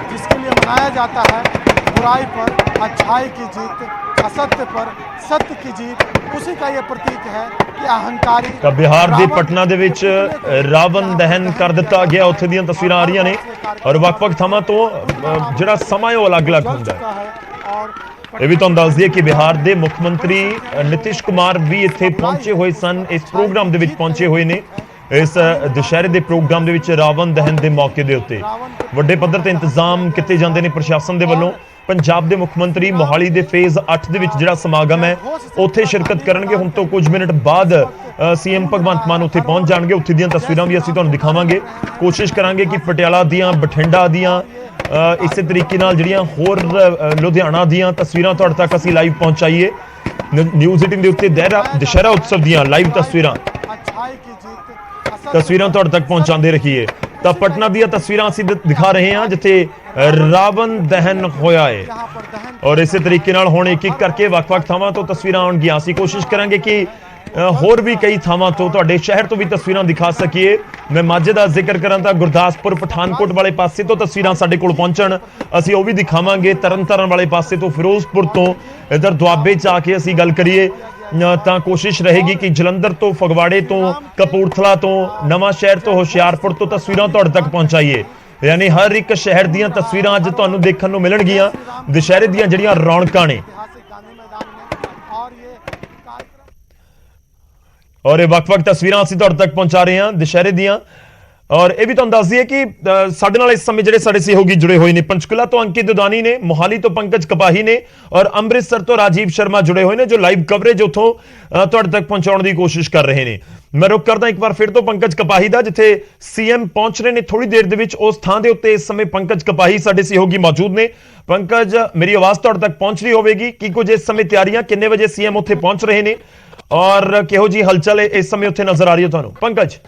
जिसके लिए मनाया जाता है, बुराई पर अच्छाई की जीत, असत्य पर सत्य की जीत, उसी का ये प्रतीक है कि अहंकारी। ਤਾਂ ਬਿਹਾਰ ਦੇ ਪਟਨਾ ਦੇ ਵਿੱਚ ਰਾਵਣ ਦਹਨ ਕਰ ਦਿੱਤਾ ਗਿਆ। ਉੱਥੇ ਦੀਆਂ ਤਸਵੀਰਾਂ ਆ ਰਹੀਆਂ ਨੇ ਔਰ ਵੱਖ-ਵੱਖ ਥਾਵਾਂ ਤੋਂ ਜਿਹੜਾ ਸਮਾਂ ਹੈ ਉਹ ਅਲੱਗ-ਅਲੱਗ ਹੁੰਦਾ ਹੈ। ਇਹ ਵੀ ਤੁਹਾਨੂੰ ਦੱਸ ਦਈਏ ਕਿ ਬਿਹਾਰ ਦੇ ਮੁੱਖ ਮੰਤਰੀ ਨਿਤਿਸ਼ ਕੁਮਾਰ ਵੀ ਇੱਥੇ ਪਹੁੰਚੇ ਹੋਏ ਸਨ, ਇਸ ਪ੍ਰੋਗਰਾਮ ਦੇ ਵਿੱਚ ਪਹੁੰਚੇ ਹੋਏ ਨੇ। ਇਸ ਦੁਸ਼ਹਿਰੇ ਦੇ ਪ੍ਰੋਗਰਾਮ ਦੇ ਵਿੱਚ ਰਾਵਣ ਦਹਨ ਦੇ ਮੌਕੇ ਦੇ ਉੱਤੇ ਵੱਡੇ ਪੱਧਰ ਤੇ ਇੰਤਜ਼ਾਮ ਕੀਤੇ ਜਾਂਦੇ ਨੇ ਪ੍ਰਸ਼ਾਸਨ ਦੇ ਵੱਲੋਂ। ਪੰਜਾਬ ਦੇ ਮੁੱਖ ਮੰਤਰੀ ਮੋਹਾਲੀ ਦੇ ਫੇਜ਼ 8 ਦੇ ਵਿੱਚ ਜਿਹੜਾ ਸਮਾਗਮ ਹੈ ਉੱਥੇ ਸ਼ਿਰਕਤ ਕਰਨਗੇ। ਹੁਣ ਤੋਂ ਕੁਝ ਮਿੰਟ ਬਾਅਦ ਸੀਐਮ ਭਗਵੰਤ ਮਾਨ ਉੱਥੇ ਪਹੁੰਚ ਜਾਣਗੇ। ਉੱਥੇ ਦੀਆਂ ਤਸਵੀਰਾਂ ਵੀ ਅਸੀਂ ਤੁਹਾਨੂੰ ਦਿਖਾਵਾਂਗੇ। ਕੋਸ਼ਿਸ਼ ਕਰਾਂਗੇ ਕਿ ਪਟਿਆਲਾ ਦੀਆਂ, ਬਠਿੰਡਾ ਦੀਆਂ, ਇਸੇ ਤਰੀਕੇ ਨਾਲ ਜਿਹੜੀਆਂ ਹੋਰ ਲੁਧਿਆਣਾ ਦੀਆਂ ਤਸਵੀਰਾਂ ਤੁਹਾਡੇ ਤੱਕ ਅਸੀਂ ਲਾਈਵ ਪਹੁੰਚਾਈਏ। ਨਿਊਜ਼ 18 ਦੇ ਉੱਤੇ ਦੁਸ਼ਹਿਰਾ ਉਤਸਵ ਦੀਆਂ ਲਾਈਵ ਤਸਵੀਰਾਂ ਤੁਹਾਡੇ ਤੱਕ ਪਹੁੰਚਾਉਂਦੇ ਰਹੀਏ। ਤਾਂ ਪਟਨਾ ਦੀਆਂ ਤਸਵੀਰਾਂ ਅਸੀਂ ਦਿਖਾ ਰਹੇ ਹਾਂ ਜਿੱਥੇ ਰਾਵਣ ਦਹਨ ਹੋਇਆ ਹੈ ਔਰ ਇਸੇ ਤਰੀਕੇ ਨਾਲ ਹੁਣ ਇੱਕ-ਇੱਕ ਕਰਕੇ ਵੱਖ-ਵੱਖ ਥਾਵਾਂ ਤੋਂ ਤਸਵੀਰਾਂ ਆਉਣਗੀਆਂ। ਅਸੀਂ ਕੋਸ਼ਿਸ਼ ਕਰਾਂਗੇ ਕਿ ਹੋਰ ਵੀ ਕਈ ਥਾਵਾਂ ਤੋਂ ਤੁਹਾਡੇ ਸ਼ਹਿਰ ਤੋਂ ਵੀ ਤਸਵੀਰਾਂ ਦਿਖਾ ਸਕੀਏ। ਮੈਂ ਮਾਝੇ ਦਾ ਜ਼ਿਕਰ ਕਰਾਂ ਤਾਂ ਗੁਰਦਾਸਪੁਰ, ਪਠਾਨਕੋਟ ਵਾਲੇ ਪਾਸੇ ਤੋਂ ਤਸਵੀਰਾਂ ਸਾਡੇ ਕੋਲ ਪਹੁੰਚਣ, ਅਸੀਂ ਉਹ ਵੀ ਦਿਖਾਵਾਂਗੇ। ਤਰਨਤਾਰਨ ਵਾਲੇ ਪਾਸੇ ਤੋਂ, ਫਿਰੋਜ਼ਪੁਰ ਤੋਂ, ਇਧਰ ਦੁਆਬੇ 'ਚ ਆ ਕੇ ਅਸੀਂ ਗੱਲ ਕਰੀਏ ਤਾਂ ਕੋਸ਼ਿਸ਼ ਰਹੇਗੀ ਕਿ ਜਲੰਧਰ ਤੋਂ, ਫਗਵਾੜੇ ਤੋਂ, ਕਪੂਰਥਲਾ ਤੋਂ, ਨਵਾਂ ਸ਼ਹਿਰ ਤੋਂ, ਹੁਸ਼ਿਆਰਪੁਰ ਤੋਂ ਤਸਵੀਰਾਂ ਤੁਹਾਡੇ ਤੱਕ ਪਹੁੰਚਾਈਏ। ਯਾਨੀ ਹਰ ਇੱਕ ਸ਼ਹਿਰ ਦੀਆਂ ਤਸਵੀਰਾਂ ਅੱਜ ਤੁਹਾਨੂੰ ਦੇਖਣ ਨੂੰ ਮਿਲਣਗੀਆਂ। ਦੁਸ਼ਹਿਰੇ ਦੀਆਂ ਜਿਹੜੀਆਂ ਰੌਣਕਾਂ ਨੇ ਔਰ ਇਹ ਵੱਖ-ਵੱਖ ਤਸਵੀਰਾਂ ਅਸੀਂ ਤੁਹਾਡੇ ਤੱਕ ਪਹੁੰਚਾ ਰਹੇ ਹਾਂ ਦੁਸ਼ਹਿਰੇ ਦੀਆਂ। ਔਰ ਇਹ ਵੀ ਤੁਹਾਨੂੰ ਦੱਸ ਦਈਏ ਕਿ ਸਾਡੇ ਨਾਲ ਇਸ ਸਮੇਂ ਜਿਹੜੇ ਸਾਡੇ ਸਹਿਯੋਗੀ ਜੁੜੇ ਹੋਏ ਨੇ, ਪੰਚਕੂਲਾ ਤੋਂ ਅੰਕਿਤ ਦੁਦਾਨੀ ਨੇ, ਮੋਹਾਲੀ ਤੋਂ ਪੰਕਜ ਕਪਾਹੀ ਨੇ ਔਰ ਅੰਮ੍ਰਿਤਸਰ ਤੋਂ ਰਾਜੀਵ ਸ਼ਰਮਾ ਜੁੜੇ ਹੋਏ ਨੇ ਜੋ ਲਾਈਵ ਕਵਰੇਜ ਉੱਥੋਂ ਤੁਹਾਡੇ ਤੱਕ ਪਹੁੰਚਾਉਣ ਦੀ ਕੋਸ਼ਿਸ਼ ਕਰ ਰਹੇ ਨੇ। ਮੈਂ ਰੁਕ ਕਰਦਾ ਇੱਕ ਵਾਰ ਫਿਰ ਤੋਂ ਪੰਕਜ ਕਪਾਹੀ ਦਾ, ਜਿੱਥੇ ਸੀਐਮ ਪਹੁੰਚ ਰਹੇ ਨੇ ਥੋੜੀ ਦੇਰ ਦੇ ਵਿੱਚ। ਉਸ ਥਾਂ ਦੇ ਉੱਤੇ ਇਸ ਸਮੇਂ ਪੰਕਜ ਕਪਾਹੀ ਸਾਡੇ ਸਹਿਯੋਗੀ ਮੌਜੂਦ ਨੇ। ਪੰਕਜ, ਮੇਰੀ ਆਵਾਜ਼ ਤੁਹਾਡੇ ਤੱਕ ਪਹੁੰਚ ਰਹੀ ਹੋਵੇਗੀ ਕਿ ਕੁਝ ਇਸ ਸਮੇਂ ਤਿਆਰੀਆਂ, ਕਿੰਨੇ ਵਜੇ ਸੀਐਮ ਉੱਥੇ ਪਹੁੰਚ ਰਹੇ ਨੇ ਔਰ ਕਿਹੋ ਜੀ ਹਲਚਲ ਇਸ ਸਮੇਂ ਉੱਥੇ ਨਜ਼ਰ ਆ ਰਹੀ ਹੈ ਤੁਹਾਨੂੰ? ਪੰਕਜ।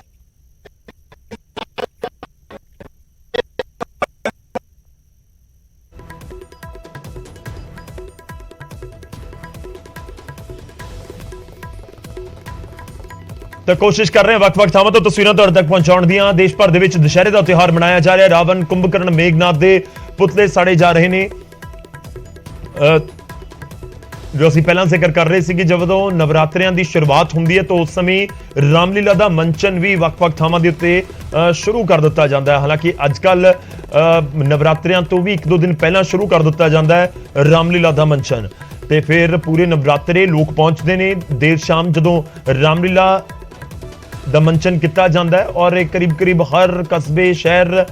ਤਾਂ ਕੋਸ਼ਿਸ਼ ਕਰ ਰਹੇ ਹਾਂ ਵੱਖ-ਵੱਖ ਥਾਵਾਂ ਤੋਂ ਤਸਵੀਰਾਂ ਤੁਹਾਡੇ ਤੱਕ ਪਹੁੰਚਾਉਣ ਦੀਆਂ। ਦੇਸ਼ ਭਰ ਦੇ ਵਿੱਚ ਦੁਸ਼ਹਿਰੇ ਦਾ ਤਿਉਹਾਰ ਮਨਾਇਆ ਜਾ ਰਿਹਾ। ਰਾਵਣ, ਕੁੰਭਕਰਨ, ਮੇਘਨਾਥ ਦੇ ਪੁਤਲੇ ਸਾੜੇ ਜਾ ਰਹੇ ਨੇ। ਜੋ ਅਸੀਂ ਪਹਿਲਾਂ ਜ਼ਿਕਰ ਕਰ ਰਹੇ ਸੀ ਕਿ ਜਦੋਂ ਨਵਰਾਤਰਿਆਂ ਦੀ ਸ਼ੁਰੂਆਤ ਹੁੰਦੀ ਹੈ ਤਾਂ ਉਸ ਸਮੇਂ ਰਾਮਲੀਲਾ ਦਾ ਮੰਚਨ ਵੀ ਵੱਖ-ਵੱਖ ਥਾਵਾਂ ਦੇ ਉੱਤੇ ਸ਼ੁਰੂ ਕਰ ਦਿੱਤਾ ਜਾਂਦਾ ਹੈ। ਹਾਲਾਂਕਿ ਅੱਜ-ਕੱਲ ਨਵਰਾਤਰਿਆਂ ਤੋਂ ਵੀ 1-2 ਦਿਨ ਪਹਿਲਾਂ ਸ਼ੁਰੂ ਕਰ ਦਿੱਤਾ ਜਾਂਦਾ ਹੈ ਰਾਮਲੀਲਾ ਦਾ ਮੰਚਨ। ਤੇ ਫਿਰ ਪੂਰੇ ਨਵਰਾਤਰੇ ਲੋਕ ਪਹੁੰਚਦੇ ਨੇ ਦੇਰ ਸ਼ਾਮ ਜਦੋਂ ਰਾਮਲੀਲਾ ਦਾ ਮੰਚਨ ਕੀਤਾ ਜਾਂਦਾ ਹੈ ਔਰ ਇਹ ਕਰੀਬ-ਕਰੀਬ ਹਰ ਕਸਬੇ, ਸ਼ਹਿਰ,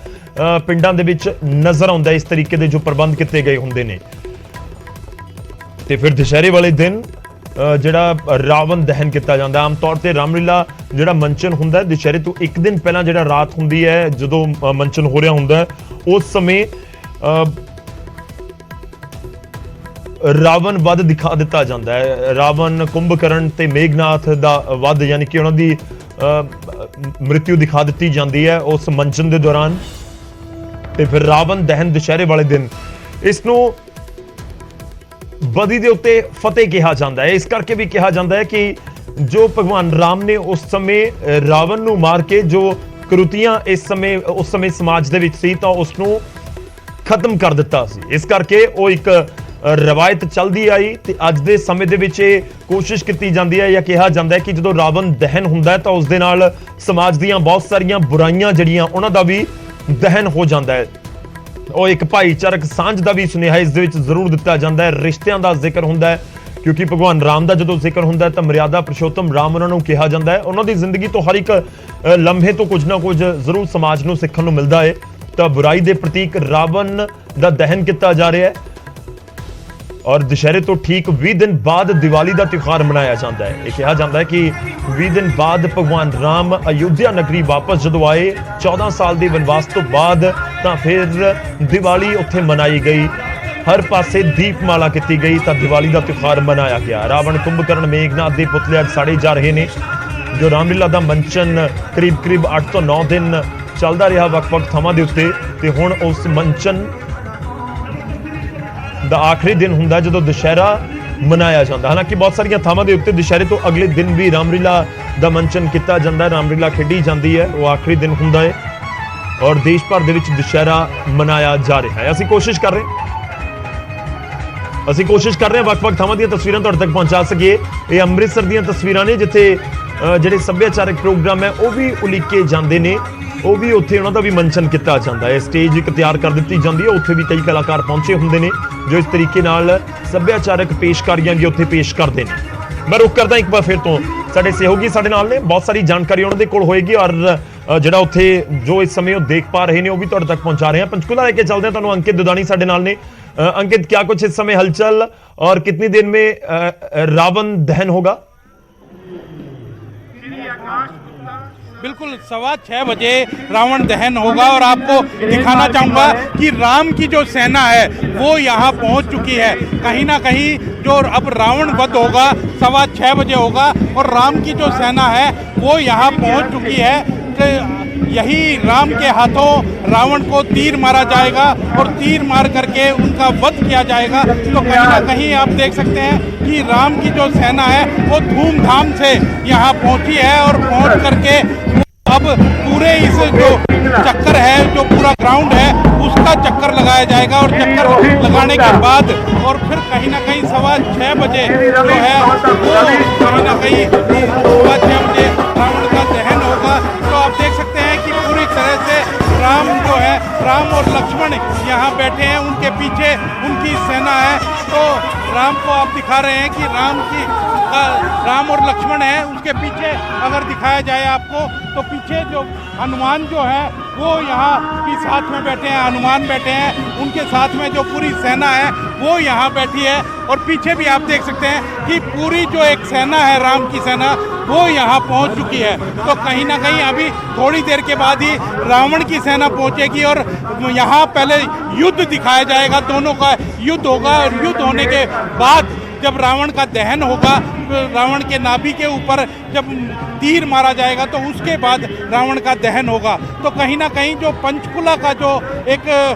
ਪਿੰਡਾਂ ਦੇ ਵਿੱਚ ਨਜ਼ਰ ਆਉਂਦਾ ਇਸ ਤਰੀਕੇ ਦੇ ਜੋ ਪ੍ਰਬੰਧ ਕੀਤੇ ਗਏ ਹੁੰਦੇ ਨੇ। ਤੇ ਫਿਰ ਦੁਸ਼ਹਿਰੇ ਵਾਲੇ ਦਿਨ ਜਿਹੜਾ ਰਾਵਣ ਦਹਨ ਕੀਤਾ ਜਾਂਦਾ। ਆਮ ਤੌਰ ਤੇ ਰਾਮਲੀਲਾ ਜਿਹੜਾ ਮੰਚਨ ਹੁੰਦਾ ਦੁਸ਼ਹਿਰੇ ਤੋਂ 1 ਦਿਨ ਪਹਿਲਾਂ ਜਿਹੜਾ ਰਾਤ ਹੁੰਦੀ ਹੈ ਜਦੋਂ ਮੰਚਨ ਹੋ ਰਿਹਾ ਹੁੰਦਾ ਉਸ ਸਮੇਂ ਰਾਵਣ ਵੱਧ ਦਿਖਾ ਦਿੱਤਾ ਜਾਂਦਾ ਹੈ। ਰਾਵਣ, ਕੁੰਭਕਰਨ ਤੇ ਮੇਘਨਾਥ ਦਾ ਵੱਧ, ਯਾਨੀ ਕਿ ਉਹਨਾਂ ਦੀ ਮ੍ਰਿਤਿੂ ਦਿਖਾ ਦਿੱਤੀ ਜਾਂਦੀ ਹੈ ਉਸ ਮੰਚਨ ਦੇ ਦੌਰਾਨ। ਤੇ ਫਿਰ ਰਾਵਣ ਦਹਨ ਦੁਸ਼ਹਿਰੇ ਵਾਲੇ ਦਿਨ, ਇਸ ਨੂੰ ਬਦੀ ਦੇ ਉੱਤੇ ਫਤਿਹ ਕਿਹਾ ਜਾਂਦਾ ਹੈ। ਇਸ ਕਰਕੇ ਵੀ ਕਿਹਾ ਜਾਂਦਾ ਹੈ ਕਿ ਜੋ ਭਗਵਾਨ ਰਾਮ ਨੇ ਉਸ ਸਮੇਂ ਰਾਵਣ ਨੂੰ ਮਾਰ ਕੇ ਜੋ ਕਰੂਤੀਆਂ ਉਸ ਸਮੇਂ ਸਮਾਜ ਦੇ ਵਿੱਚ ਸੀ ਤਾਂ ਉਸ ਨੂੰ ਖਤਮ ਕਰ ਦਿੱਤਾ ਸੀ। ਇਸ ਕਰਕੇ ਉਹ ਇੱਕ ਰਵਾਇਤ ਚੱਲਦੀ ਆਈ ਤੇ ਅੱਜ ਦੇ ਸਮੇਂ ਦੇ ਵਿੱਚ ਇਹ ਕੋਸ਼ਿਸ਼ ਕੀਤੀ ਜਾਂਦੀ ਹੈ ਜਾਂ ਕਿਹਾ ਜਾਂਦਾ ਹੈ ਕਿ ਜਦੋਂ ਰਾਵਣ ਦਹਨ ਹੁੰਦਾ ਹੈ ਤਾਂ ਉਸ ਦੇ ਨਾਲ ਸਮਾਜ ਦੀਆਂ ਬਹੁਤ ਸਾਰੀਆਂ ਬੁਰਾਈਆਂ ਜਿਹੜੀਆਂ ਉਹਨਾਂ ਦਾ ਵੀ ਦਹਨ ਹੋ ਜਾਂਦਾ ਹੈ। ਉਹ ਇੱਕ ਭਾਈਚਾਰਕ ਸਾਂਝ ਦਾ ਵੀ ਸੁਨੇਹਾ ਇਸ ਦੇ ਵਿੱਚ ਜ਼ਰੂਰ ਦਿੱਤਾ ਜਾਂਦਾ ਹੈ। ਰਿਸ਼ਤਿਆਂ ਦਾ ਜ਼ਿਕਰ ਹੁੰਦਾ ਹੈ ਕਿਉਂਕਿ ਭਗਵਾਨ ਰਾਮ ਦਾ ਜਦੋਂ ਜ਼ਿਕਰ ਹੁੰਦਾ ਹੈ ਤਾਂ ਮਰਿਆਦਾ ਪੁਰਸ਼ੋਤਮ ਰਾਮ ਉਹਨਾਂ ਨੂੰ ਕਿਹਾ ਜਾਂਦਾ ਹੈ। ਉਹਨਾਂ ਦੀ ਜ਼ਿੰਦਗੀ ਤੋਂ ਹਰ ਇੱਕ ਲਮਹੇ ਤੋਂ ਕੁਝ ਨਾ ਕੁਝ ਜ਼ਰੂਰ ਸਮਾਜ ਨੂੰ ਸਿੱਖਣ ਨੂੰ ਮਿਲਦਾ ਹੈ। ਤਾਂ ਬੁਰਾਈ ਦੇ ਪ੍ਰਤੀਕ ਰਾਵਣ ਦਾ ਦਹਨ ਕੀਤਾ ਜਾ ਰਿਹਾ ਹੈ और दशहरे तो ठीक 20 दिन बाद दिवाली का त्योहार मनाया जाता है। यह कहा जाता है कि 20 दिन बाद भगवान राम अयोध्या नगरी वापस जो आए 14 साल के वनवास तो बाद तो फिर दिवाली उत्थे मनाई गई, हर पासे दीपमाला की गई तो दिवाली का त्योहार मनाया गया। रावण कुंभकर्ण मेघनाथ के पुतले अज साड़े जा रहे हैं। जो रामलीला का मंचन करीब 8 तो 9 दिन चलता रहा वक्-वक् थावां दे उत्ते ते हुण उस मंचन ਦਾ ਆਖਰੀ ਦਿਨ ਹੁੰਦਾ ਜਦੋਂ ਦੁਸ਼ਹਿਰਾ ਮਨਾਇਆ ਜਾਂਦਾ। ਹਾਲਾਂਕਿ ਬਹੁਤ ਸਾਰੀਆਂ ਥਾਵਾਂ ਦੇ ਉੱਤੇ ਦੁਸ਼ਹਿਰੇ ਤੋਂ ਅਗਲੇ ਦਿਨ ਵੀ ਰਾਮਲੀਲਾ ਦਾ ਮੰਚਨ ਕੀਤਾ ਜਾਂਦਾ ਹੈ, ਰਾਮਲੀਲਾ ਖੇਡੀ ਜਾਂਦੀ ਹੈ, ਉਹ ਆਖਰੀ ਦਿਨ ਹੁੰਦਾ ਹੈ ਔਰ ਦੇਸ਼ ਭਰ ਦੇ ਵਿੱਚ ਦੁਸ਼ਹਿਰਾ ਮਨਾਇਆ ਜਾ ਰਿਹਾ ਹੈ। ਅਸੀਂ ਕੋਸ਼ਿਸ਼ ਕਰ ਰਹੇ ਹਾਂ ਵੱਖ-ਵੱਖ ਥਾਵਾਂ ਦੀਆਂ ਤਸਵੀਰਾਂ ਤੁਹਾਡੇ ਤੱਕ ਪਹੁੰਚਾ ਸਕੀਏ। ਇਹ ਅੰਮ੍ਰਿਤਸਰ ਦੀਆਂ ਤਸਵੀਰਾਂ ਨੇ ਜਿੱਥੇ ਜਿਹੜੇ ਸੱਭਿਆਚਾਰਕ ਪ੍ਰੋਗਰਾਮ ਹੈ ਉਹ ਵੀ ਉਲੀਕੇ ਜਾਂਦੇ ਨੇ, ਉਹ ਵੀ ਉੱਥੇ ਉਹਨਾਂ ਦਾ ਵੀ ਮੰਚਨ ਕੀਤਾ ਜਾਂਦਾ ਹੈ। ਸਟੇਜ ਇੱਕ ਤਿਆਰ ਕਰ ਦਿੱਤੀ ਜਾਂਦੀ ਹੈ, ਉੱਥੇ ਵੀ ਕਈ ਕਲਾਕਾਰ ਪਹੁੰਚੇ ਹੁੰਦੇ ਨੇ ਜੋ ਇਸ ਤਰੀਕੇ ਨਾਲ ਸੱਭਿਆਚਾਰਕ ਪੇਸ਼ਕਾਰੀਆਂ ਵੀ ਉੱਥੇ ਪੇਸ਼ ਕਰਦੇ ਨੇ। ਮੈਂ ਰੁਕ ਕਰਦਾ ਇੱਕ ਵਾਰ ਫਿਰ ਤੋਂ, ਸਾਡੇ ਸਹਿਯੋਗੀ ਸਾਡੇ ਨਾਲ ਨੇ, ਬਹੁਤ ਸਾਰੀ ਜਾਣਕਾਰੀ ਉਹਨਾਂ ਦੇ ਕੋਲ ਹੋਏਗੀ ਔਰ ਜਿਹੜਾ ਉੱਥੇ ਜੋ ਇਸ ਸਮੇਂ ਉਹ ਦੇਖ ਪਾ ਰਹੇ ਨੇ ਉਹ ਵੀ ਤੁਹਾਡੇ ਤੱਕ ਪਹੁੰਚਾ ਰਹੇ ਹਾਂ। पंचकूला लेके चलते हैं, ਤੁਹਾਨੂੰ अंकित दुदानी ਸਾਡੇ ਨਾਲ ने। अंकित, क्या कुछ इस समय हलचल और कितनी देर में रावण दहन होगा? बिल्कुल 6:15 बजे रावण दहन होगा और आपको दिखाना चाहूँगा कि राम की जो सेना है वो यहाँ पहुँच चुकी है। कहीं ना कहीं जो अब रावण वध होगा 6:15 बजे होगा और राम की जो सेना है वो यहाँ पहुँच चुकी है। यही राम के हाथों रावण को तीर मारा जाएगा और तीर मार करके उनका वध किया जाएगा। तो कहीं ना कहीं आप देख सकते हैं कि राम की जो सेना है वो धूमधाम से यहाँ पहुँची है और पहुँच करके अब पूरे इस जो चक्कर है, जो पूरा ग्राउंड है उसका चक्कर लगाया जाएगा और चक्कर लगाने के बाद और फिर कहीं ना कहीं 6:15 बजे जो है वो कहीं ना कहीं 6:15 बजे रावण का दहन होगा। तो आप देख सकते हैं कि पूरी तरह से राम जो है, राम और लक्ष्मण यहाँ बैठे हैं, उनके पीछे उनकी सेना है। तो राम को आप दिखा रहे हैं कि राम और लक्ष्मण है, उसके पीछे अगर दिखाया जाए आपको तो पीछे जो हनुमान जो है वो यहाँ भी साथ में बैठे हैं, हनुमान बैठे हैं, उनके साथ में जो पूरी सेना है वो यहाँ बैठी है और पीछे भी आप देख सकते हैं कि पूरी जो एक सेना है राम की सेना वो यहाँ पहुँच चुकी है। तो कहीं ना कहीं अभी थोड़ी देर के बाद ही रावण की सेना पहुँचेगी और यहाँ पहले युद्ध दिखाया जाएगा, दोनों का युद्ध होगा और युद्ध होने के बाद जब रावण का दहन होगा, रावण के नाभि के ऊपर जब तीर मारा जाएगा तो उसके बाद रावण का दहन होगा। तो कहीं ना कहीं जो पंचकुला का जो एक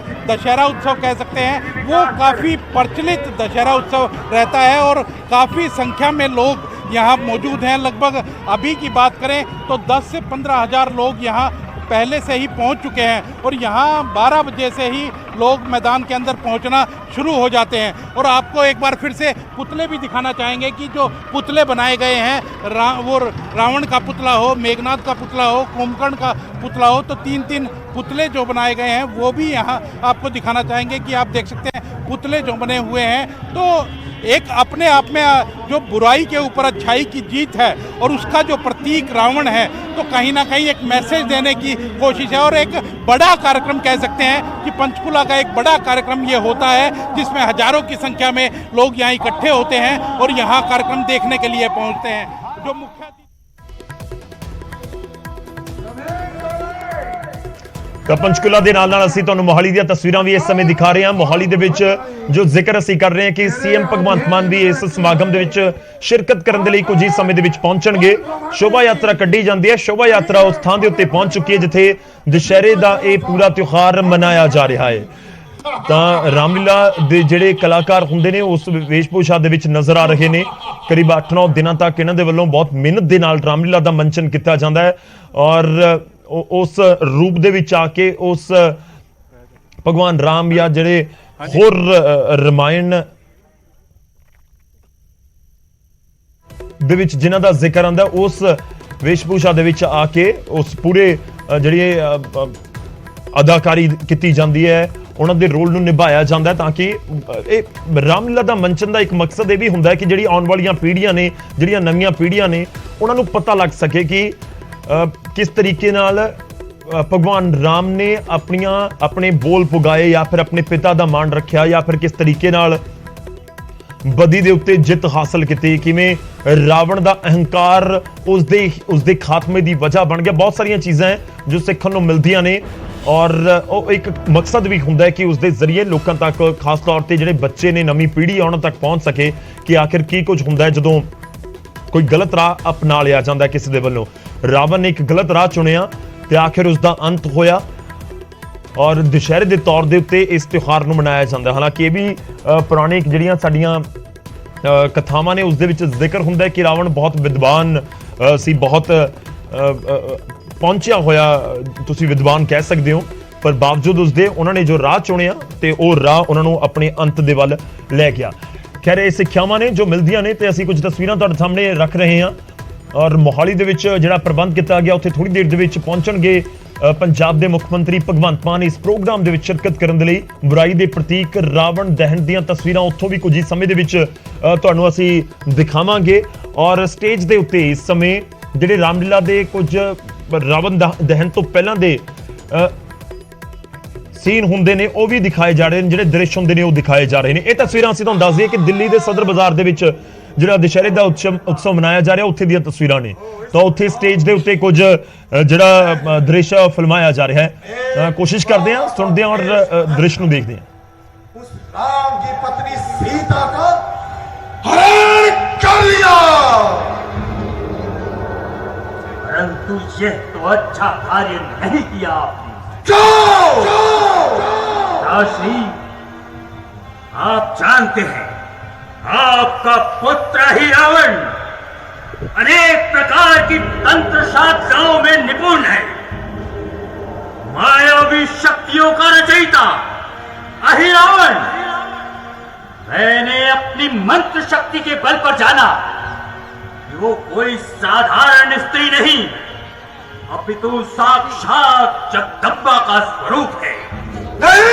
दशहरा उत्सव कह सकते हैं वो काफ़ी प्रचलित दशहरा उत्सव रहता है और काफ़ी संख्या में लोग यहाँ मौजूद हैं। लगभग अभी की बात करें तो 10 से 15 हज़ार लोग यहाँ पहले से ही पहुंच चुके हैं और यहाँ 12 बजे से ही लोग मैदान के अंदर पहुंचना शुरू हो जाते हैं। और आपको एक बार फिर से पुतले भी दिखाना चाहेंगे कि जो पुतले बनाए गए हैं वो रावण का पुतला हो, मेघनाथ का पुतला हो, कुंभकर्ण का पुतला हो, तो 3-3 पुतले जो बनाए गए हैं वो भी यहाँ आपको दिखाना चाहेंगे कि आप देख सकते हैं पुतले जो बने हुए हैं। तो एक अपने आप में जो बुराई के ऊपर अच्छाई की जीत है और उसका जो प्रतीक रावण है, तो कहीं ना कहीं एक मैसेज देने की कोशिश है और एक बड़ा कार्यक्रम कह सकते हैं कि पंचकुला का एक बड़ा कार्यक्रम ये होता है जिसमें हजारों की संख्या में लोग यहाँ इकट्ठे होते हैं और यहाँ कार्यक्रम देखने के लिए पहुँचते हैं। जो मुख्य ਤਾਂ ਪੰਚਕੂਲਾ ਦੇ ਨਾਲ ਅਸੀਂ ਤੁਹਾਨੂੰ ਮੋਹਾਲੀ ਦੀਆਂ ਤਸਵੀਰਾਂ ਵੀ ਇਸ ਸਮੇਂ ਦਿਖਾ ਰਹੇ ਹਾਂ। ਮੋਹਾਲੀ ਦੇ ਵਿੱਚ ਜੋ ਜ਼ਿਕਰ ਅਸੀਂ ਕਰ ਰਹੇ ਹਾਂ ਕਿ ਸੀਐਮ ਭਗਵੰਤ ਮਾਨ ਵੀ ਇਸ ਸਮਾਗਮ ਦੇ ਵਿੱਚ ਸ਼ਿਰਕਤ ਕਰਨ ਦੇ ਲਈ ਕੁਝ ਹੀ ਸਮੇਂ ਦੇ ਵਿੱਚ ਪਹੁੰਚਣਗੇ। ਸ਼ੋਭਾ ਯਾਤਰਾ ਕੱਢੀ ਜਾਂਦੀ ਹੈ। ਸ਼ੋਭਾ ਯਾਤਰਾ ਉਸ ਥਾਂ ਦੇ ਉੱਤੇ ਪਹੁੰਚ ਚੁੱਕੀ ਹੈ ਜਿੱਥੇ ਦੁਸ਼ਹਿਰੇ ਦਾ ਇਹ ਪੂਰਾ ਤਿਉਹਾਰ ਮਨਾਇਆ ਜਾ ਰਿਹਾ ਹੈ। ਤਾਂ ਰਾਮਲੀਲਾ ਦੇ ਜਿਹੜੇ ਕਲਾਕਾਰ ਹੁੰਦੇ ਨੇ ਉਸ ਵੇਸ਼ਭੂਸ਼ਾ ਦੇ ਵਿੱਚ ਨਜ਼ਰ ਆ ਰਹੇ ਨੇ। ਕਰੀਬ 8-9 ਦਿਨਾਂ ਤੱਕ ਇਹਨਾਂ ਦੇ ਵੱਲੋਂ ਬਹੁਤ ਮਿਹਨਤ ਦੇ ਨਾਲ ਰਾਮਲੀਲਾ ਦਾ ਮੰਚਨ ਕੀਤਾ ਜਾਂਦਾ ਹੈ ਔਰ उस रूप दे विच आके उस भगवान राम या जेडे होर रामायण ਦੇ ਵਿੱਚ ਜਿਨ੍ਹਾਂ ਦਾ ਜ਼ਿਕਰ ਆਉਂਦਾ, ਉਸ ਵੇਸ਼ਭੂਸ਼ਾ ਦੇ ਵਿੱਚ ਆ ਕੇ ਉਸ ਪੂਰੇ ਜਿਹੜੀ ਅਦਾਕਾਰੀ ਕੀਤੀ ਜਾਂਦੀ ਹੈ, ਉਹਨਾਂ ਦੇ ਰੋਲ ਨੂੰ ਨਿਭਾਇਆ ਜਾਂਦਾ ਤਾਂ ਕਿ ਇਹ ਰਾਮਲੀਲਾ ਦਾ ਮੰਚਨ ਦਾ ਇੱਕ ਮਕਸਦ ਇਹ ਵੀ ਹੁੰਦਾ ਹੈ ਕਿ ਜਿਹੜੀ ਆਉਣ ਵਾਲੀਆਂ ਪੀੜ੍ਹੀਆਂ ਨੇ, ਜਿਹੜੀਆਂ ਨਵੀਆਂ ਪੀੜ੍ਹੀਆਂ ਨੇ, ਉਹਨਾਂ ਨੂੰ ਪਤਾ ਲੱਗ ਸਕੇ ਕਿ ਕਿਸ ਤਰੀਕੇ ਨਾਲ ਭਗਵਾਨ ਰਾਮ ਨੇ ਆਪਣੇ ਬੋਲ ਪੁਗਾਏ ਜਾਂ ਫਿਰ ਆਪਣੇ ਪਿਤਾ ਦਾ ਮਾਣ ਰੱਖਿਆ, ਜਾਂ ਫਿਰ ਕਿਸ ਤਰੀਕੇ ਨਾਲ ਬਦੀ ਦੇ ਉੱਤੇ ਜਿੱਤ ਹਾਸਲ ਕੀਤੀ, ਕਿਵੇਂ ਰਾਵਣ ਦਾ ਅਹੰਕਾਰ ਉਸਦੇ ਖਾਤਮੇ ਦੀ ਵਜ੍ਹਾ ਬਣ ਗਿਆ। ਬਹੁਤ ਸਾਰੀਆਂ ਚੀਜ਼ਾਂ ਹੈ ਜੋ ਸਿੱਖਣ ਨੂੰ ਮਿਲਦੀਆਂ ਨੇ, ਔਰ ਉਹ ਇੱਕ ਮਕਸਦ ਵੀ ਹੁੰਦਾ ਹੈ ਕਿ ਉਸਦੇ ਜ਼ਰੀਏ ਲੋਕਾਂ ਤੱਕ, ਖਾਸ ਤੌਰ ਤੇ ਜਿਹੜੇ ਬੱਚੇ ਨੇ, ਨਵੀਂ ਪੀੜ੍ਹੀ ਉਹਨਾਂ ਤੱਕ ਪਹੁੰਚ ਸਕੇ ਕਿ ਆਖਿਰ ਕੀ ਕੁਝ ਹੁੰਦਾ ਹੈ ਜਦੋਂ ਕੋਈ ਗਲਤ ਰਾਹ ਅਪਣਾ ਲਿਆ ਜਾਂਦਾ ਕਿਸੇ ਦੇ ਵੱਲੋਂ। ਰਾਵਣ ਨੇ ਇੱਕ ਗਲਤ ਰਾਹ ਚੁਣਿਆ ਤੇ ਆਖਿਰ ਉਸ ਦਾ ਅੰਤ ਹੋਇਆ, ਔਰ ਦੁਸ਼ਹਿਰੇ ਦੇ ਤੌਰ ਦੇ ਉੱਤੇ ਇਸ ਤਿਉਹਾਰ ਨੂੰ ਮਨਾਇਆ ਜਾਂਦਾ। ਹਾਲਾਂਕਿ ਇਹ ਵੀ ਪੁਰਾਣੇ ਜਿਹੜੀਆਂ ਸਾਡੀਆਂ ਕਥਾਵਾਂ ਨੇ ਉਸ ਦੇ ਵਿੱਚ ਜ਼ਿਕਰ ਹੁੰਦਾ ਹੈ ਕਿ ਰਾਵਣ ਬਹੁਤ ਵਿਦਵਾਨ ਸੀ, ਬਹੁਤ ਪਹੁੰਚਿਆ ਹੋਇਆ, ਤੁਸੀਂ ਵਿਦਵਾਨ ਕਹਿ ਸਕਦੇ ਹੋ, ਪਰ ਬਾਵਜੂਦ ਉਸਦੇ ਉਹਨਾਂ ਨੇ ਜੋ ਰਾਹ ਚੁਣਿਆ ਤੇ ਉਹ ਰਾਹ ਉਹਨਾਂ ਨੂੰ ਆਪਣੇ ਅੰਤ ਦੇ ਵੱਲ ਲੈ ਗਿਆ। ਖੈਰ, ਇਹ ਸਿੱਖਿਆਵਾਂ ਨੇ ਜੋ ਮਿਲਦੀਆਂ ਨੇ ਤੇ ਅਸੀਂ ਕੁਝ ਤਸਵੀਰਾਂ ਤੁਹਾਡੇ ਸਾਹਮਣੇ ਰੱਖ ਰਹੇ ਹਾਂ। ਔਰ ਮੋਹਾਲੀ ਦੇ ਵਿੱਚ ਜਿਹੜਾ ਪ੍ਰਬੰਧ ਕੀਤਾ ਗਿਆ, ਉੱਥੇ ਥੋੜੀ ਦੇਰ ਦੇ ਵਿੱਚ ਪਹੁੰਚਣਗੇ ਪੰਜਾਬ ਦੇ ਮੁੱਖ ਮੰਤਰੀ ਭਗਵੰਤ ਮਾਨ ਇਸ ਪ੍ਰੋਗਰਾਮ ਦੇ ਵਿੱਚ ਸ਼ਿਰਕਤ ਕਰਨ ਦੇ ਲਈ। ਬੁਰਾਈ ਦੇ ਪ੍ਰਤੀਕ ਰਾਵਣ ਦਹਨ ਦੀਆਂ ਤਸਵੀਰਾਂ ਉੱਥੋਂ ਵੀ ਕੁਝ ਹੀ ਸਮੇਂ ਦੇ ਵਿੱਚ ਤੁਹਾਨੂੰ ਅਸੀਂ ਦਿਖਾਵਾਂਗੇ। ਔਰ ਸਟੇਜ ਦੇ ਉੱਤੇ ਇਸ ਸਮੇਂ ਜਿਹੜੇ ਰਾਮਲੀਲਾ ਦੇ ਕੁਝ ਰਾਵਣ ਦਹਨ ਤੋਂ ਪਹਿਲਾਂ ਦੇ ਸੀਨ ਹੁੰਦੇ ਨੇ ਉਹ ਵੀ ਦਿਖਾਏ ਜਾ ਰਹੇ ਨੇ, ਜਿਹੜੇ ਦ੍ਰਿਸ਼ ਹੁੰਦੇ ਨੇ ਉਹ ਦਿਖਾਏ ਜਾ ਰਹੇ ਨੇ। ਇਹ ਤਸਵੀਰਾਂ ਅਸੀਂ ਤੁਹਾਨੂੰ ਦੱਸ ਦਈਏ ਕਿ ਦਿੱਲੀ ਦੇ ਸਦਰ ਬਾਜ਼ਾਰ ਦੇ ਵਿੱਚ ਜਿਹੜਾ ਦੁਸ਼ਹਿਰੇ ਦਾ ਉਤਸਵ ਮਨਾਇਆ ਜਾ ਰਿਹਾ, ਉੱਥੇ ਦੀਆਂ ਤਸਵੀਰਾਂ ਨੇ। ਤਾਂ ਉੱਥੇ ਸਟੇਜ ਦੇ ਉੱਤੇ ਕੁਝ ਜਿਹੜਾ ਦ੍ਰਿਸ਼ ਫਿਲਮਾਇਆ ਜਾ ਰਿਹਾ ਹੈ। ਕੋਸ਼ਿਸ਼ ਕਰਦੇ ਹਾਂ, ਸੁਣਦੇ ਹਾਂ ਔਰ ਦ੍ਰਿਸ਼ ਨੂੰ ਦੇਖਦੇ ਹਾਂ। उस राम की पत्नी सीता का हरण कर लिया, परंतु यह तो अच्छा कार्य नहीं किया आपने। राशि, आप जानते हैं आपका पुत्र ही रावण अनेक प्रकार की तंत्र साधनाओं में निपुण है, मायावी शक्तियों का रचयिता अहि रावण। मैंने अपनी मंत्र शक्ति के बल पर जाना कि वो कोई साधारण स्त्री नहीं, अपितु साक्षात जगदम्बा का स्वरूप है। नहीं,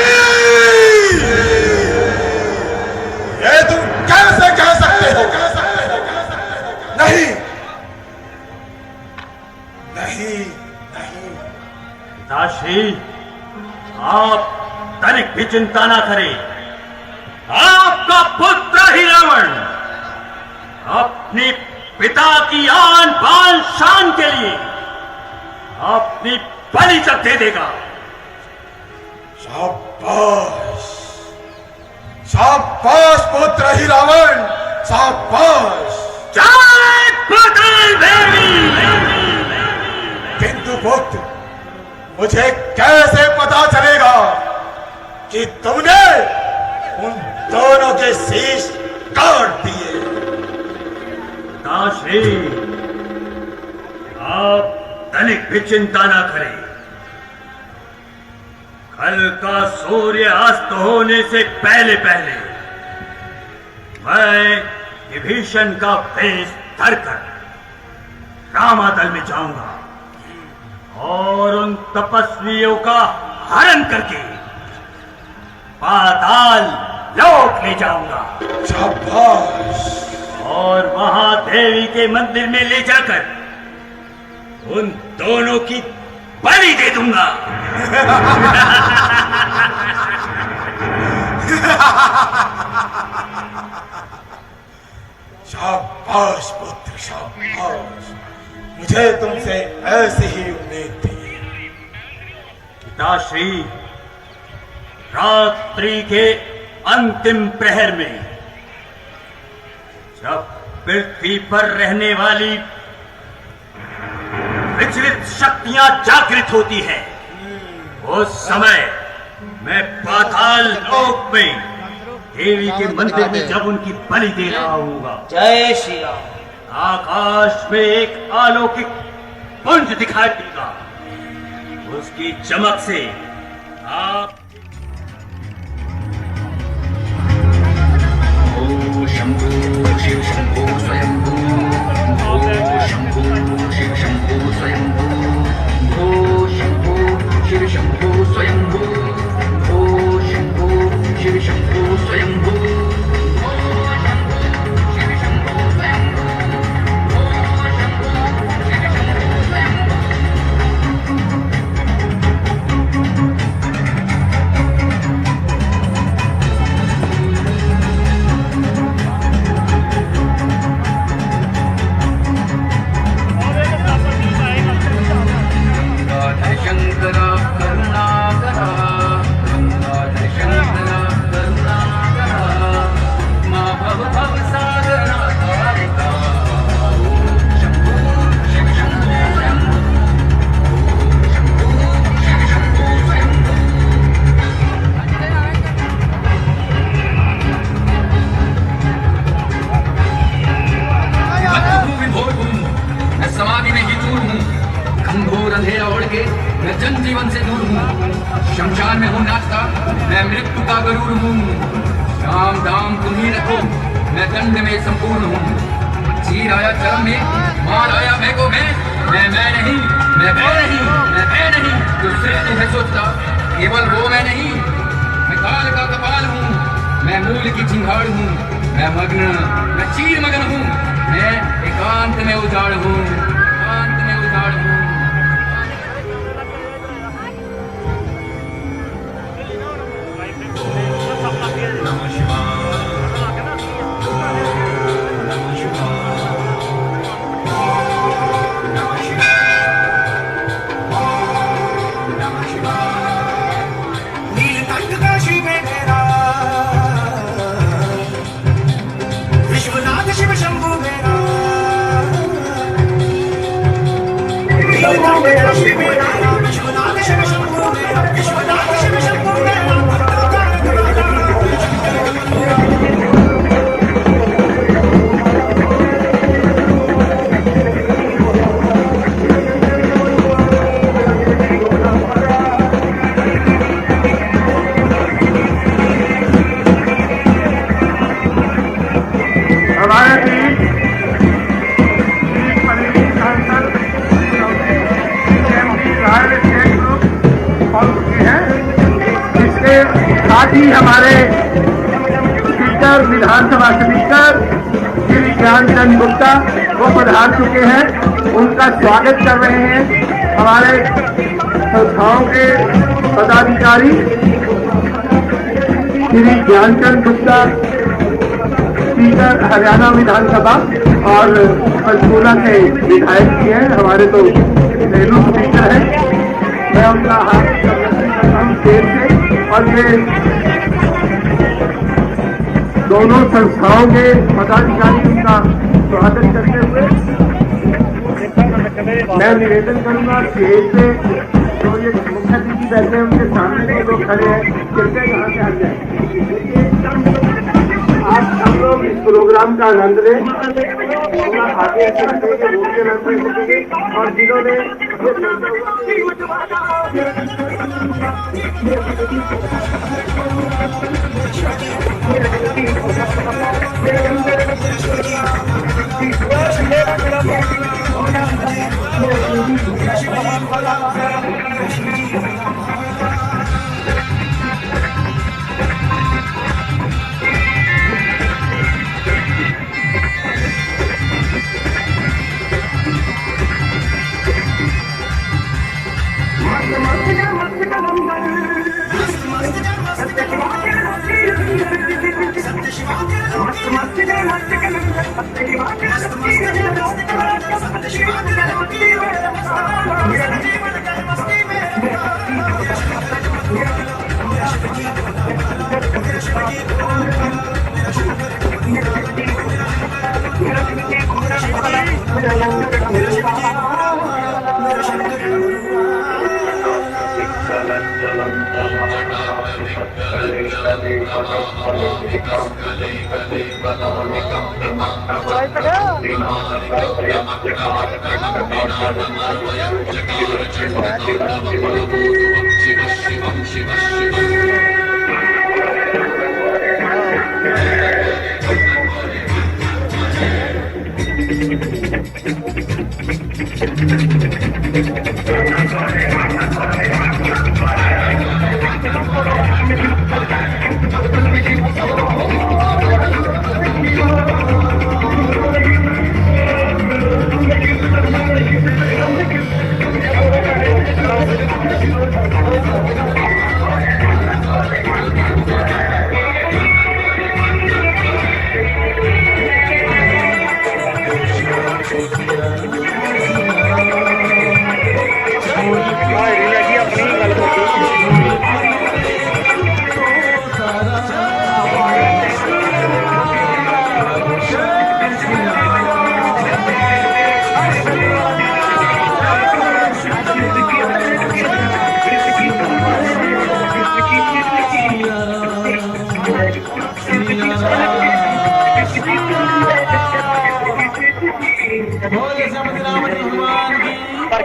ये तुम कैसे कह सकते हो? नहीं नहीं नहीं, पिताश्री, आप तनिक भी चिंता ना करें। आपका पुत्र ही रावण अपने पिता की आन बान शान के लिए अपनी बलि तक दे देगा। शाबाश, शाबाश पुत्र ही रावण, शाबाश। जय पाताल भैरवी। किंतु पुत्र, मुझे कैसे पता चलेगा कि तुमने उन दोनों के शीश काट दिए? पिताश्री, आप तनिक भी चिंता ना करें। कल का सूर्य अस्त होने से पहले पहले मैं विभीषण का वेश धरकर रामादल में जाऊंगा और उन तपस्वियों का हरण करके पाताल लोक ले जाऊंगा। शाबाश। और वहां देवी के मंदिर में ले जाकर उन दोनों की बलि दे दूंगा। शाबाश पुत्र, शाबाश। मुझे तुमसे ऐसी ही उम्मीद थी। पिताश्री, रात्रि के अंतिम प्रहर में जब पृथ्वी पर रहने वाली विचलित शक्तियां जागृत होती हैं, उस समय मैं पाताल लोक में देवी के मंदिर में जब उनकी बलि दे रहा हूँगा, जय श्री राम, आकाश में एक अलौकिक पुंज दिखाई देगा। उसकी चमक से आप शंभो शिव शंभो स्वयंभू दाम तुम ही रखो, मैं दंड में संपूर्ण हूँ। चीर आया चरम में, मार आया मैं को मैं नहीं, मैं नहीं, जो सिर्फ तुम्हें सोचता, केवल वो मैं नहीं। मैं काल का कपाल हूँ, मैं मूल की चिंगाड़ हूँ, मैं चीर मगन हूँ, मैं एकांत में उजाड़ हूँ, एकांत में उजाड़ हूँ। विश्वनाथ शिव शंभु मेरा, विश्वनाथ शिव शंभु मेरा, विश्वनाथ शिव शंभु मेरा। हमारे बीच सांसद रॉयल स्टेट ग्रुप पहुंच चुके हैं। इसके साथ ही हमारे स्पीकर, विधानसभा स्पीकर श्री ज्ञानचंद गुप्ता वो पधार चुके हैं। उनका स्वागत कर रहे हैं हमारे संस्थाओं के पदाधिकारी श्री ज्ञानचंद गुप्ता, स्पीकर हरियाणा विधानसभा और पंचकूला के विधायक भी हैं, हमारे तो नेहरू स्पीकर हैं। मैं उनका हार्दिक अभिनंदन करता हूं देश से, और ये दोनों संस्थाओं के पदाधिकारी उनका स्वागत करते हुए मैं निवेदन करूंगा स्टेज पे जो ये मुख्य अतिथि बैठे हैं उनके सामने जो लोग खड़े हैं कृपया यहाँ से आ जाए। आज हम लोग इस प्रोग्राम का आनंद लें, आगे ऐसे रखेंगे, वोट के आनंद ले सकेंगे। और जिन्होंने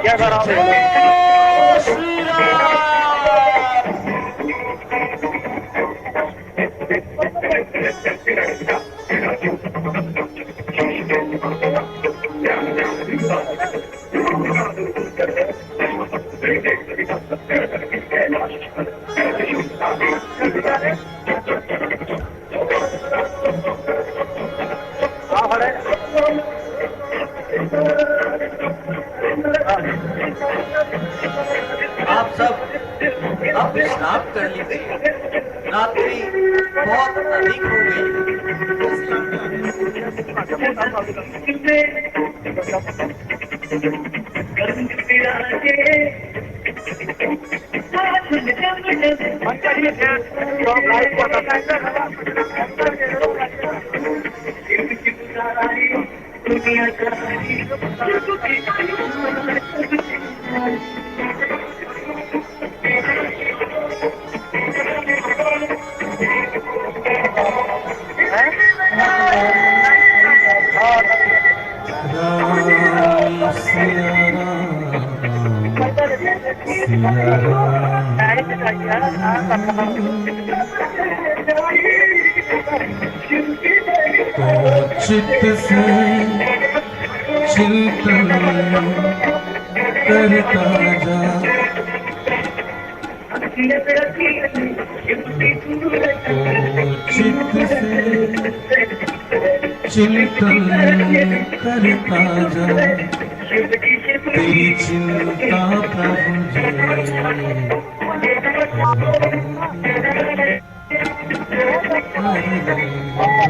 क्या कर रहा हूँ। बहुत अधिक हो गई चित्त से चिंतन करता जा, चित्त से चिंतन करता जा, तेरी चिंता प्रभु जी।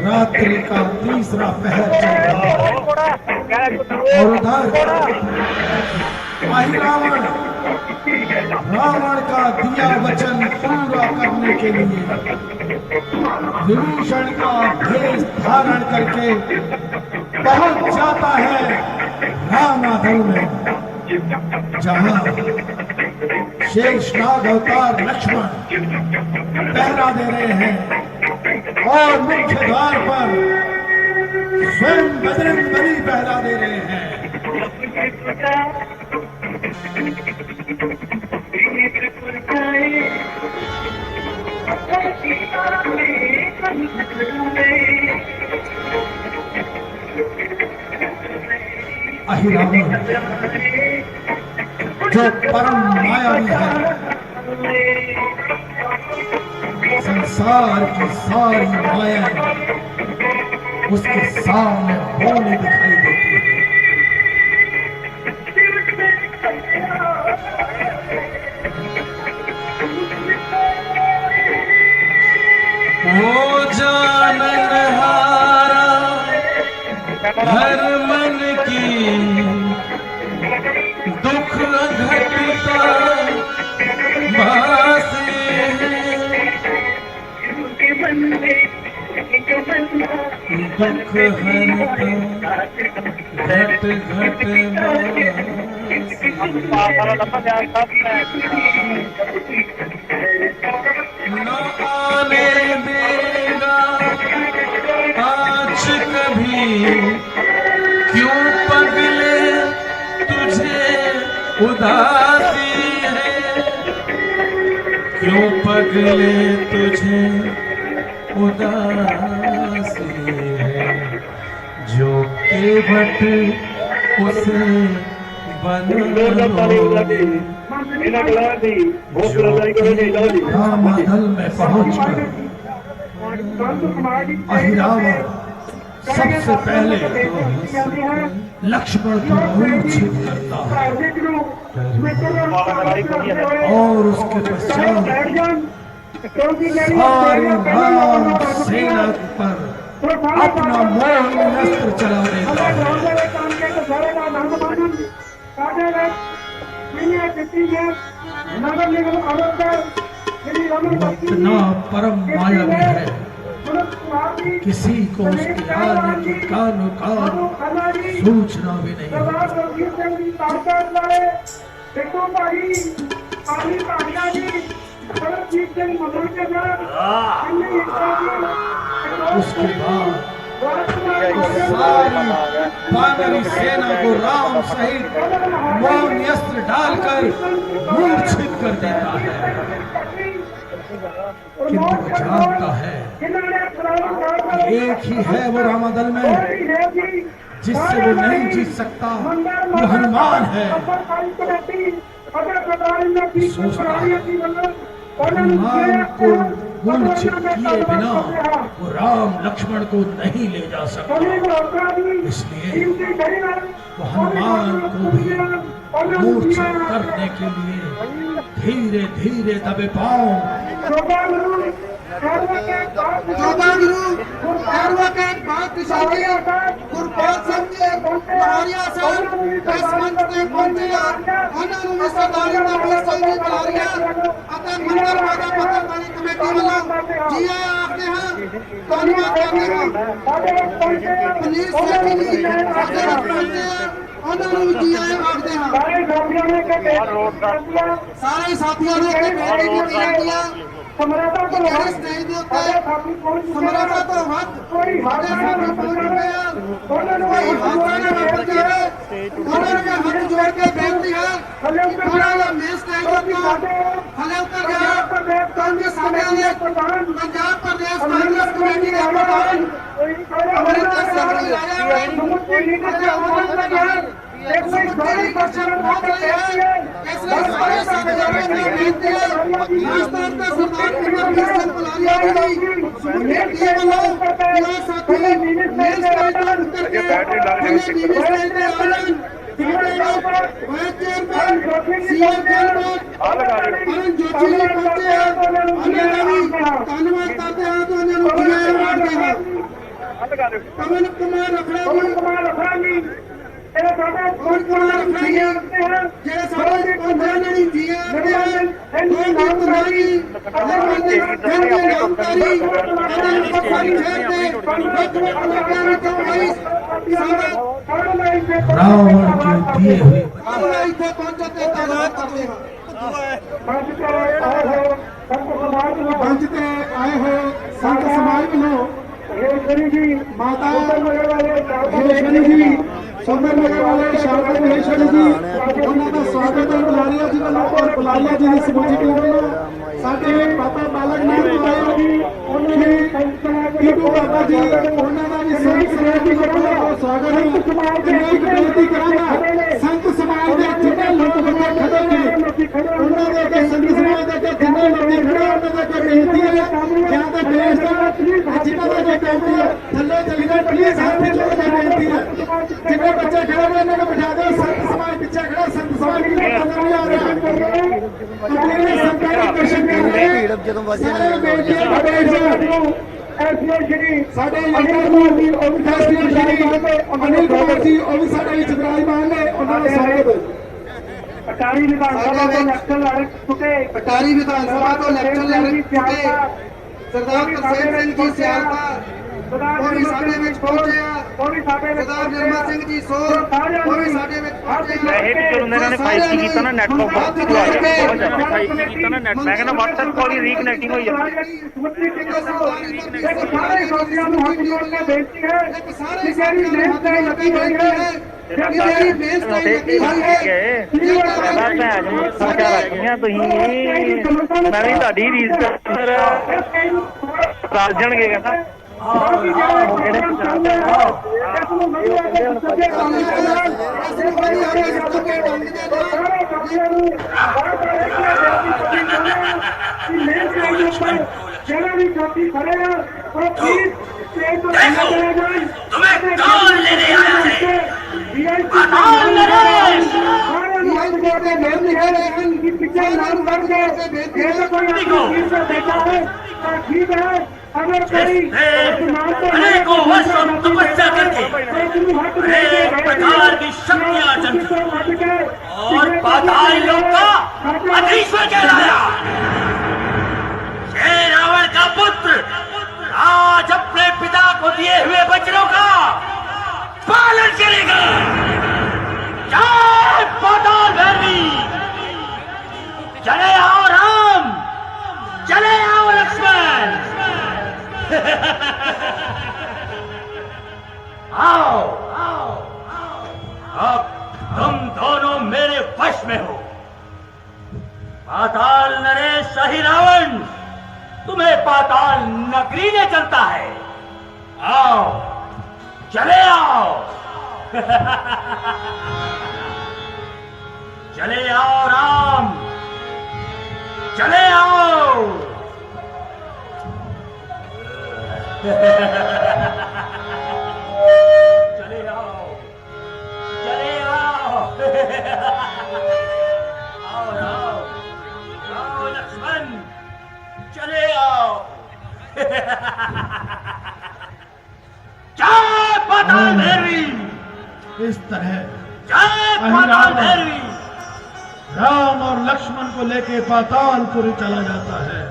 रात्रि का तीसरा पहर चल रहा है और उधर रावण का दिया वचन पूरा करने के लिए विभीषण का भेष धारण करके पहुंच जाता है रामाधल में, जहां शेषनाग अवतार लक्ष्मण पहरा दे रहे हैं और मुख्य द्वार पर स्वयं बजरंग बली पहरा दे रहे हैं। अहिरावण जो परम मायावी है, संसार की सारी माया उसके सामने बोली दिखाई देती है। वो जाननहारा हर मन की दुख घटता बासे दुख हरता घट घट न आने देगा आज कभी, क्यों पगले तुझे उदासी है, क्यों पगले तुझे उदासी है, जो केवट उसे रामाधल में पहुंचकर अहिरावण सबसे पहले लक्ष्मण को मूर्छित करता है और उसके पश्चात सारी राम सेना पर अपना मोहिनी अस्त्र चला देता है। इतना परम मायावी है, किसी को उसकी आने की कानो कान सूचना भी नहीं उसके बाद वानरी सेना को राम सहित मौन अस्त्र डालकर मूर्छित कर देता है, किंतु जानता है कि एक ही है वो रामादल में जिससे वो नहीं जीत सकता, वो हनुमान है। सोचता है हनुमान को गुण किए बिना वो राम लक्ष्मण को नहीं ले जा सकता। इसलिए वो हनुमान को भी मूर्छित करने के लिए धीरे धीरे दबे पांव ਸਾਰੇ ਸਾਥੀਆਂ ਨੂੰ ਬੇਨਤੀ ਕੀਤੀ ਜਾਂਦੀ ਆ ਸਮਰਾਤਾ ਤੋਂ ਸਟੇਜ ਦੇ ਉੱਤੇ ਸਮਰਾਤਾ ਤੋਂ ਵੱਧ ਸਾਡੇ ਸਾਹਮਣੇ ਪਹੁੰਚੇ ਆ ਉਹਨਾਂ ਨੂੰ ਹੱਥ ਜੋੜ ਕੇ ਬੇਨਤੀ ਹੈ ਉਹਨਾਂ ਦਾ ਮੇਨ ਸਟੇਜ ਉੱਤੇ ਹਲੇ ਉੱਤਰ ਗਿਆ ਕਾਂਗਰਸ ਸਾਹਮਣੇ ਨੇ ਪੰਜਾਬ ਪ੍ਰਦੇਸ਼ ਕਾਂਗਰਸ ਕਮੇਟੀ ਦੇ ਪ੍ਰਧਾਨ ਅਮਰਿੰਦਰ ਸਿੰਘ ਜੀ ਆਇਆ ਹੋਇਆ एक बड़ी पर्सन बहुत है इसलिए सारे साथियों ने बेनती है राजस्थान का सरदार कुंवर सिंह बलारिया जी बेनती है वालों ये साथी मेन स्टेज पर उतर के हमें टीवी स्टेज पे Anand vice chairman CM Arun Joshi ji पहुंचे हैं उन्हें भी धन्यवाद करते हैं तो उन्हें मुझे मानते हैं पवन कुमार रखड़ा जी ਜਿਹੜੇ ਸਾਡੇ ਕੋਲ ਜਿਹੜੇ ਸਾਡੇ ਪੰਜਾਬੀ ਜੀਏ ਜਿਹੜੇ ਹਿੰਦੂ ਨਾਮਦਾਰੀ ਹਰਮੰਦਰ ਨਾਮਦਾਰੀ ਅਤੇ ਪਖਾਰੀ ਸ਼ਹਿਰ ਦੇ ਵੱਖ-ਵੱਖ ਇਲਾਕਿਆਂ ਵਿੱਚੋਂ ਆਈ रावण के दिए हुए ਆਪਾਂ ਇੱਥੇ ਪਹੁੰਚੇ ਤੇ ਧੰਨਵਾਦ ਕਰਦੇ ਹਾਂ ਮੰਚ ਤੇ ਆਏ ਹੋਏ ਸੰਤ ਸਮਾਜ ਵੱਲੋਂ ਜੀ ਮਾਤਾ ਹੇਸ਼ਵਰੀ ਜੀ ਸੁੰਦਰ ਨਗਰ ਵਾਲੇ ਸ਼ਾਰਦਾ ਮਹੇਸ਼ਵਰੀ ਜੀ ਉਹਨਾਂ ਦਾ ਸਵਾਗਤ ਹੈ ਬੁਲਾਰੀਆ ਜੀ ਵੱਲੋਂ ਔਰ ਬੁਲਾਰੀਆ ਜੀ ਦੀ ਸਮੂਹ ਟੀਮ ਵੱਲੋਂ ਸਾਡੇ ਬਾਬਾ ਬਾਲਕ ਨਾਥ ਜੀ ਆਏ ਜੀ ਪੀਟੂ ਬਾਬਾ ਜੀ ਉਹਨਾਂ ਦਾ ਵੀ ਸੰਤ ਸਮਾਜ ਦੀ ਵੱਲੋਂ ਸਵਾਗਤ ਹੈ ਮੈਂ ਇੱਕ ਬੇਨਤੀ ਕਰਾਂਗਾ ਸੰਤ ਸਮਾਜ ਦੇ ਜਿੰਨੇ ਲੋਕ ਖੜੇ ਨੇ ਉਹਨਾਂ ਦੇ ਅੱਗੇ ਸੰਤ ਸਮਾਜ ਦੇ ਅੱਗੇ ਜਿੰਨੇ ਲੋਕ ਖੜੇ ਉਹਨਾਂ ਦੇ ਅੱਗੇ ਬੇਨਤੀ ਹੈ ਜਾਂ ਤਾਂ ਦੇਸ਼ ਦਾ ਜਿਨ੍ਹਾਂ ਦਾ ਜੋ ਬੇਨਤੀ ਹੈ ਥੱਲੇ ਚਲੀ ਜਾਓ ਪਲੀਜ਼ ਹੱਥ ਜੋੜ ਕੇ ਬੇਨਤੀ ਹੈ ਜਿੰਨੇ ਬੱਚੇ ਖੜੇ ਨੇ ਇਹਨਾਂ ਨੂੰ ਬਿਠਾ ਦਿਓ ਸੰਤ ਸਮਾਜ ਪਿੱਛੇ ਖੜਾ ਸੰਤ ਸਮਾਜ ਨੂੰ ਅੰਦਰ ਨਹੀਂ ਆ ਰਿਹਾ ਆਪਣੇ ਸਰਕਾਰੀ ਕੋਸ਼ਿਸ਼ ਕਰ ਰਹੇ ਜਦੋਂ ਵਜੇ ਸਾਰੇ ਬੇਨਤੀਆਂ ਸਾਡੇ ਸਾਡੇ ਅਮਰ ਕੁਮਾਰ ਜੀ ਉਹ ਵੀ ਫੈਸਲੇ ਸ਼੍ਰੀ ਅਨਿਲ ਕੁਮਾਰ ਜੀ ਉਹ ਵੀ ਸਾਡੇ ਵਿੱਚ ਵਿਰਾਜਮਾਨ ਨੇ ਉਹਨਾਂ ਦਾ ਸਵਾਗਤ ਹੈ ਅਟਾਰੀ ਵਿਧਾਨ ਸਭਾ ਤੋਂ ਇਲੈਕਸ਼ਨ ਲੜ ਚੁੱਕੇ ਅਟਾਰੀ ਵਿਧਾਨ ਸਭਾ ਤੋਂ ਇਲੈਕਸ਼ਨ ਲੜ ਚੁੱਕੇ ਸਰਦਾਰ ਤਰਸੇਮ ਸਿੰਘ ਜੀ ਸਿਆਲਪਾ ਉਹ ਵੀ ਸਾਡੇ ਵਿੱਚ ਪਹੁੰਚੇ ਆ ਸਰਦਾਰ ਨਿਰਮਲ ਸਿੰਘ ਜੀ ਸੋਰ ਉਹ ਵੀ ਸਾਡੇ ਵਿੱਚ ਪਹੁੰਚੇ ਆ ਇਹ ਵੀ ਜਦੋਂ ਇਹਨਾਂ ਨੇ 5G ਕੀਤਾ ਨਾ ਨੈਟਵਰਕ ਬਹੁਤ ਜ਼ਿਆਦਾ 5G ਕੀਤਾ ਨਾ ਨੈਟ ਮੈਂ ਕਹਿੰਦਾ WhatsApp ਕਾਲ ਹੀ ਰੀਕਨੈਕਟਿੰਗ ਹੋਈ ਜਾਂਦੀ ਸਾਰੇ ਸਾਥੀਆਂ ਨੂੰ ਹੱਥ ਜੋੜ ਕੇ ਬੇਨਤੀ ਹੈ ਕਿ ਜਿਹੜੀ ਮੇਨ ਸਟੇਜ ਲੱਗੀ ਹੋਈ ਹੈ ਜਿਹੜੀ ਮੇਨ ਸਟੇਜ ਲੱਗੀ ਹੋਈ ਹੈ ਮੈਂ ਭੈਣ ਨੂੰ ਸਮਝਾ ਰੱਖੀਆਂ ਤੁਸੀਂ ਮੈਂ ਵੀ ਤੁਹਾਡੀ ਰੀਸ ਕਰ ਦੱਸ ਜਾਣਗੇ ਕਹਿੰਦਾ ਜਿਹੜਾ ਵੀ ਸਾਥੀ ਖੜੇ ਆ ਉਹ ਪਲੀਜ਼ ਸਟੇਜ ਤੋਂ तुम्हें कौन लेने आया है अगर कोई अनेकों वर्षों तपस्या करके एक प्रकार की शक्तियां जन्मी और पाताल लोक का अधीश्वर कहलाया। ये रावण का पुत्र आज अपने पिता को दिए हुए वचनों का पालन करेगा। जय पाताल भैरवी, चले आओ राम, चले आओ लक्ष्मण। आओ अब तुम दोनों मेरे वश में हो। पाताल नरेश शाही रावण तुम्हें पाताल नगरी ने चलता है। आओ चले आओ चले आओ राम, चले आओ। चले आओ, चले आओ। आओ आओ आओ लक्ष्मण, चले आओ। जय पाताल भैरवी। इस तरह जय पाताल भैरवी। राम और लक्ष्मण को लेके पातालपुरी चला जाता है।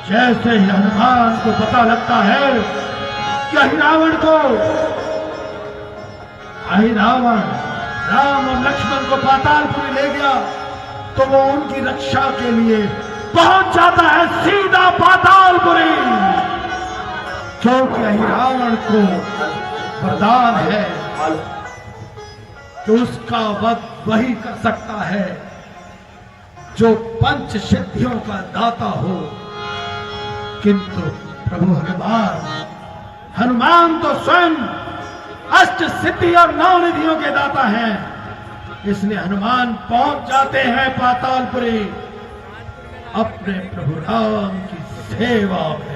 जैसे ही हनुमान को पता लगता है कि अहिरावण राम और लक्ष्मण को पातालपुरी ले गया, तो वो उनकी रक्षा के लिए पहुंच जाता है सीधा पातालपुरी, क्योंकि अहिरावण को वरदान है कि उसका वध वही कर सकता है जो पंच सिद्धियों का दाता हो। किंतु प्रभु हनुमान तो स्वयं अष्ट सिद्धि और नौ निधियों के दाता हैं, इसलिए हनुमान पहुंच जाते हैं पातालपुरी अपने प्रभु राम की सेवा में।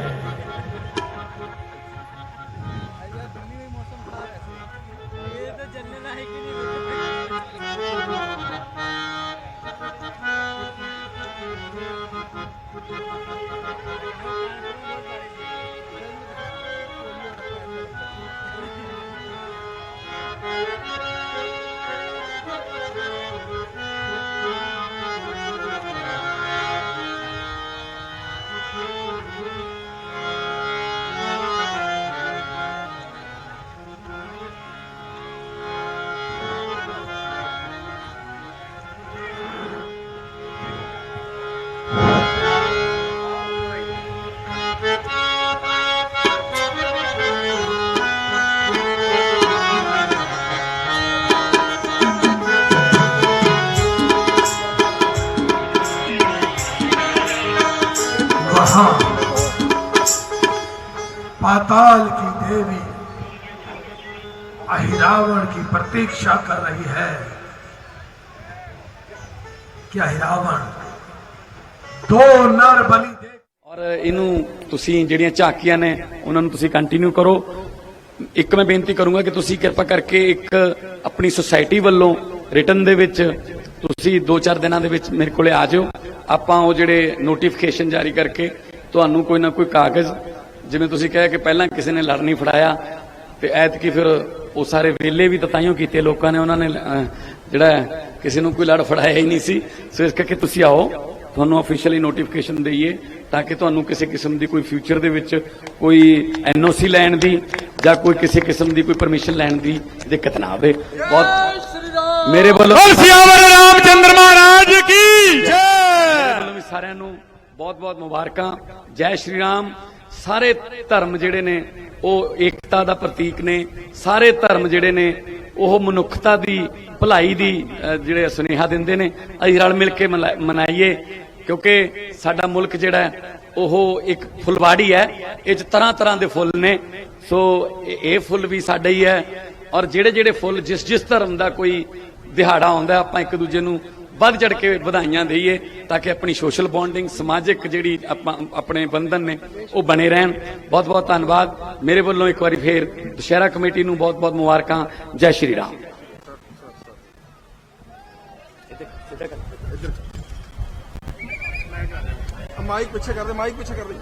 पाताल की देवी अहिरावण की प्रतीक्षा कर रही है कि अहिरावण दो नर बलि दे। और इनू तुसी ਜਿਹੜੀਆਂ ਝਾਕੀਆਂ ਨੇ ਉਹਨਾਂ ਨੂੰ ਤੁਸੀਂ ਕੰਟੀਨਿਊ ਕਰੋ। ਇੱਕ ਮੈਂ ਬੇਨਤੀ ਕਰੂੰਗਾ ਕਿ ਤੁਸੀਂ ਕਿਰਪਾ ਕਰਕੇ ਇੱਕ ਆਪਣੀ ਸੁਸਾਇਟੀ ਵੱਲੋਂ ਰਿਟਨ ਦੇ ਵਿੱਚ ਤੁਸੀਂ 2-4 ਦਿਨਾਂ ਦੇ ਵਿੱਚ ਮੇਰੇ ਕੋਲੇ ਆ ਜਾਓ। ਆਪਾਂ ਉਹ ਜਿਹੜੇ ਨੋਟੀਫਿਕੇਸ਼ਨ ਜਾਰੀ ਕਰਕੇ ਤੁਹਾਨੂੰ ਕੋਈ ਨਾ ਕੋਈ ਕਾਗਜ਼, ਜਿਵੇਂ ਤੁਸੀਂ ਕਿਹਾ ਕਿ ਪਹਿਲਾਂ ਕਿਸੇ ਨੇ ਲੜ ਨਹੀਂ ਫੜਾਇਆ ਤੇ ਐਤਕੀ ਫਿਰ ਉਹ ਸਾਰੇ ਵੇਲੇ ਵੀ ਤਾਂ ਤਾਈਓ ਕੀਤੇ ਲੋਕਾਂ ਨੇ, ਉਹਨਾਂ ਨੇ ਜਿਹੜਾ ਕਿਸੇ ਨੂੰ ਕੋਈ ਲੜ ਫੜਾਇਆ ਹੀ ਨਹੀਂ ਸੀ। ਸੋ ਇਸ ਕਰਕੇ ਤੁਸੀਂ ਆਓ, ਤੁਹਾਨੂੰ ਆਫੀਸ਼ੀਅਲੀ ਨੋਟੀਫਿਕੇਸ਼ਨ ਦਈਏ ਤਾਂ ਕਿ ਤੁਹਾਨੂੰ ਕਿਸੇ ਕਿਸਮ ਦੀ ਕੋਈ ਫਿਊਚਰ ਦੇ ਵਿੱਚ ਕੋਈ ਐਨਓਸੀ ਲੈਣ ਦੀ ਜਾਂ ਕੋਈ ਕਿਸੇ ਕਿਸਮ ਦੀ ਕੋਈ ਪਰਮਿਸ਼ਨ ਲੈਣ ਦੀ ਦਿੱਕਤ ਨਾ ਆਵੇ। ਬਹੁਤ ਮੇਰੇ ਵੱਲੋਂ ਸਿਆਵਰ ਰਾਮਚੰਦਰ ਮਹਾਰਾਜ ਕੀ ਜੈ। ਸਾਰਿਆਂ ਨੂੰ ਬਹੁਤ ਬਹੁਤ ਮੁਬਾਰਕਾਂ। ਜੈ ਸ਼੍ਰੀ ਰਾਮ। ਸਾਰੇ ਧਰਮ ਜਿਹੜੇ ਨੇ ਉਹ ਏਕਤਾ ਦਾ ਪ੍ਰਤੀਕ ਨੇ। ਸਾਰੇ ਧਰਮ ਜਿਹੜੇ ਨੇ ਉਹ ਮਨੁੱਖਤਾ ਦੀ ਭਲਾਈ ਦੀ ਜਿਹੜੇ ਸੁਨੇਹਾ ਦਿੰਦੇ ਨੇ। ਅਸੀਂ ਰਲ ਮਿਲ ਕੇ ਮਨਾਈਏ, ਕਿਉਂਕਿ ਸਾਡਾ ਮੁਲਕ ਜਿਹੜਾ ਉਹ ਇੱਕ ਫੁਲਵਾੜੀ ਹੈ, ਇਹ 'ਚ ਤਰ੍ਹਾਂ ਤਰ੍ਹਾਂ ਦੇ ਫੁੱਲ ਨੇ। ਸੋ ਇਹ ਫੁੱਲ ਵੀ ਸਾਡਾ ਹੀ ਹੈ, ਔਰ ਜਿਹੜੇ ਜਿਹੜੇ ਫੁੱਲ ਜਿਸ ਧਰਮ ਦਾ ਕੋਈ ਦਿਹਾੜਾ ਆਉਂਦਾ ਆਪਾਂ ਇੱਕ ਦੂਜੇ ਨੂੰ ਵੱਧ ਚੜ ਕੇ ਵਧਾਈਆਂ ਦਈਏ ਤਾਂ ਕਿ ਆਪਣੀ ਸੋਸ਼ਲ ਬੌਂਡਿੰਗ, ਸਮਾਜਿਕ ਜਿਹੜੀ ਆਪਾਂ ਆਪਣੇ ਬੰਧਨ ਨੇ ਉਹ ਬਣੇ ਰਹਿਣ। ਬਹੁਤ ਬਹੁਤ ਧੰਨਵਾਦ। ਮੇਰੇ ਵੱਲੋਂ ਇੱਕ ਵਾਰੀ ਫੇਰ ਦੁਸ਼ਹਿਰਾ ਕਮੇਟੀ ਨੂੰ ਬਹੁਤ ਬਹੁਤ ਮੁਬਾਰਕਾਂ। ਜੈ ਸ਼੍ਰੀ ਰਾਮ। ਮਾਈਕ ਪਿੱਛੇ ਕਰ ਦੇ, ਮਾਈਕ ਪਿੱਛੇ ਕਰ ਦੇ।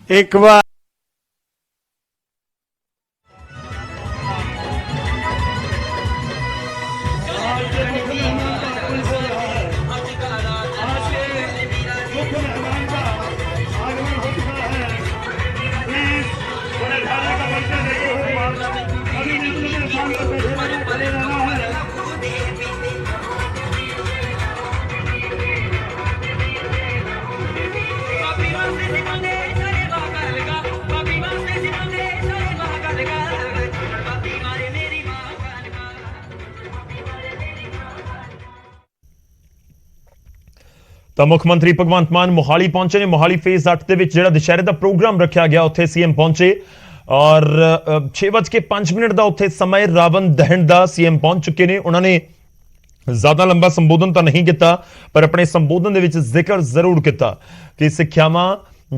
एक बार ਤਾਂ ਮੁੱਖ ਮੰਤਰੀ ਭਗਵੰਤ ਮਾਨ ਮੋਹਾਲੀ ਪਹੁੰਚੇ ਨੇ। ਮੋਹਾਲੀ ਫੇਜ਼ 8 ਦੇ ਵਿੱਚ ਜਿਹੜਾ ਦੁਸ਼ਹਿਰੇ ਦਾ ਪ੍ਰੋਗਰਾਮ ਰੱਖਿਆ ਗਿਆ, ਉੱਥੇ ਸੀਐਮ ਪਹੁੰਚੇ ਔਰ 6:05 ਦਾ ਉੱਥੇ ਸਮਾਂ ਰਾਵਣ ਦਹਨ ਦਾ ਸੀਐਮ ਪਹੁੰਚ ਚੁੱਕੇ ਨੇ। ਉਹਨਾਂ ਨੇ ਜ਼ਿਆਦਾ ਲੰਬਾ ਸੰਬੋਧਨ ਤਾਂ ਨਹੀਂ ਕੀਤਾ, ਪਰ ਆਪਣੇ ਸੰਬੋਧਨ ਦੇ ਵਿੱਚ ਜ਼ਿਕਰ ਜ਼ਰੂਰ ਕੀਤਾ ਕਿ ਸਿੱਖਿਆਵਾਂ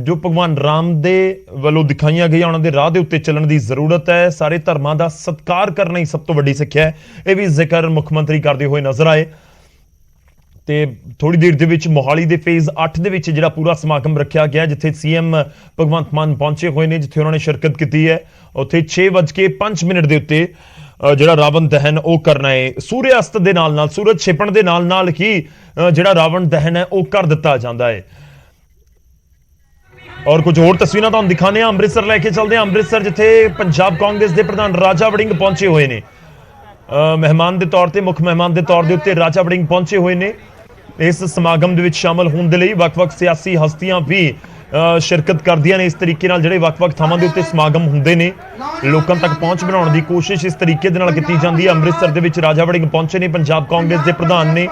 ਜੋ ਭਗਵਾਨ ਰਾਮ ਦੇ ਵੱਲੋਂ ਦਿਖਾਈਆਂ ਗਈਆਂ ਉਹਨਾਂ ਦੇ ਰਾਹ ਦੇ ਉੱਤੇ ਚੱਲਣ ਦੀ ਜ਼ਰੂਰਤ ਹੈ। ਸਾਰੇ ਧਰਮਾਂ ਦਾ ਸਤਿਕਾਰ ਕਰਨਾ ਹੀ ਸਭ ਤੋਂ ਵੱਡੀ ਸਿੱਖਿਆ ਹੈ। ਇਹ ਵੀ ਜ਼ਿਕਰ ਮੁੱਖ ਮੰਤਰੀ ਕਰਦੇ ਹੋਏ ਨਜ਼ਰ ਆਏ। ਤੇ ਥੋੜੀ ਦੇਰ ਦੇ ਵਿੱਚ ਮੋਹਾਲੀ ਦੇ ਫੇਜ਼ 8 ਦੇ ਵਿੱਚ ਜਿਹੜਾ ਪੂਰਾ ਸਮਾਗਮ ਰੱਖਿਆ ਗਿਆ, ਜਿੱਥੇ ਸੀਐਮ ਭਗਵੰਤ ਮਾਨ ਪਹੁੰਚੇ ਹੋਏ ਨੇ, ਜਿੱਥੇ ਉਹਨਾਂ ਨੇ ਸ਼ਿਰਕਤ ਕੀਤੀ ਹੈ। ਉੱਥੇ 6:05 ਦੇ ਉੱਤੇ ਜਿਹੜਾ ਰਾਵਣ ਦਹਨ ਉਹ ਕਰਨਾ ਹੈ। ਸੂਰਜ ਅਸਤ ਦੇ ਨਾਲ ਸੂਰਜ ਛਿਪਣ ਦੇ ਨਾਲ ਹੀ ਜਿਹੜਾ ਰਾਵਣ ਦਹਨ ਹੈ ਉਹ ਕਰ ਦਿੱਤਾ ਜਾਂਦਾ ਹੈ। ਔਰ ਕੁਝ ਹੋਰ ਤਸਵੀਰਾਂ ਤੁਹਾਨੂੰ ਦਿਖਾਣੇ ਆ। ਅੰਮ੍ਰਿਤਸਰ ਲੈ ਕੇ ਚੱਲਦੇ ਆ। ਅੰਮ੍ਰਿਤਸਰ ਜਿੱਥੇ ਪੰਜਾਬ ਕਾਂਗਰਸ ਦੇ ਪ੍ਰਧਾਨ ਰਾਜਾ ਵੜਿੰਗ ਪਹੁੰਚੇ ਹੋਏ ਨੇ, ਮਹਿਮਾਨ ਦੇ ਤੌਰ ਤੇ, ਮੁੱਖ ਮਹਿਮਾਨ ਦੇ ਤੌਰ ਦੇ ਉੱਤੇ ਰਾਜਾ ਵੜਿੰਗ ਪਹੁੰਚੇ ਹੋਏ ਨੇ। ਇਸ ਸਮਾਗਮ ਦੇ ਵਿੱਚ ਸ਼ਾਮਲ ਹੋਣ ਦੇ ਲਈ ਵੱਖ-ਵੱਖ ਸਿਆਸੀ ਹਸਤੀਆਂ ਵੀ ਸ਼ਿਰਕਤ ਕਰਦੀਆਂ ਨੇ। ਇਸ ਤਰੀਕੇ ਨਾਲ ਜਿਹੜੇ ਵੱਖ-ਵੱਖ ਥਾਵਾਂ ਦੇ ਉੱਤੇ ਸਮਾਗਮ ਹੁੰਦੇ ਨੇ, ਲੋਕਾਂ ਤੱਕ ਪਹੁੰਚ ਬਣਾਉਣ ਦੀ ਕੋਸ਼ਿਸ਼ ਇਸ ਤਰੀਕੇ ਦੇ ਨਾਲ ਕੀਤੀ ਜਾਂਦੀ ਹੈ। ਅੰਮ੍ਰਿਤਸਰ ਦੇ ਵਿੱਚ ਰਾਜਾ ਵੜਿੰਗ ਪਹੁੰਚੇ ਨੇ, ਪੰਜਾਬ ਕਾਂਗਰਸ ਦੇ ਪ੍ਰਧਾਨ ਨੇ।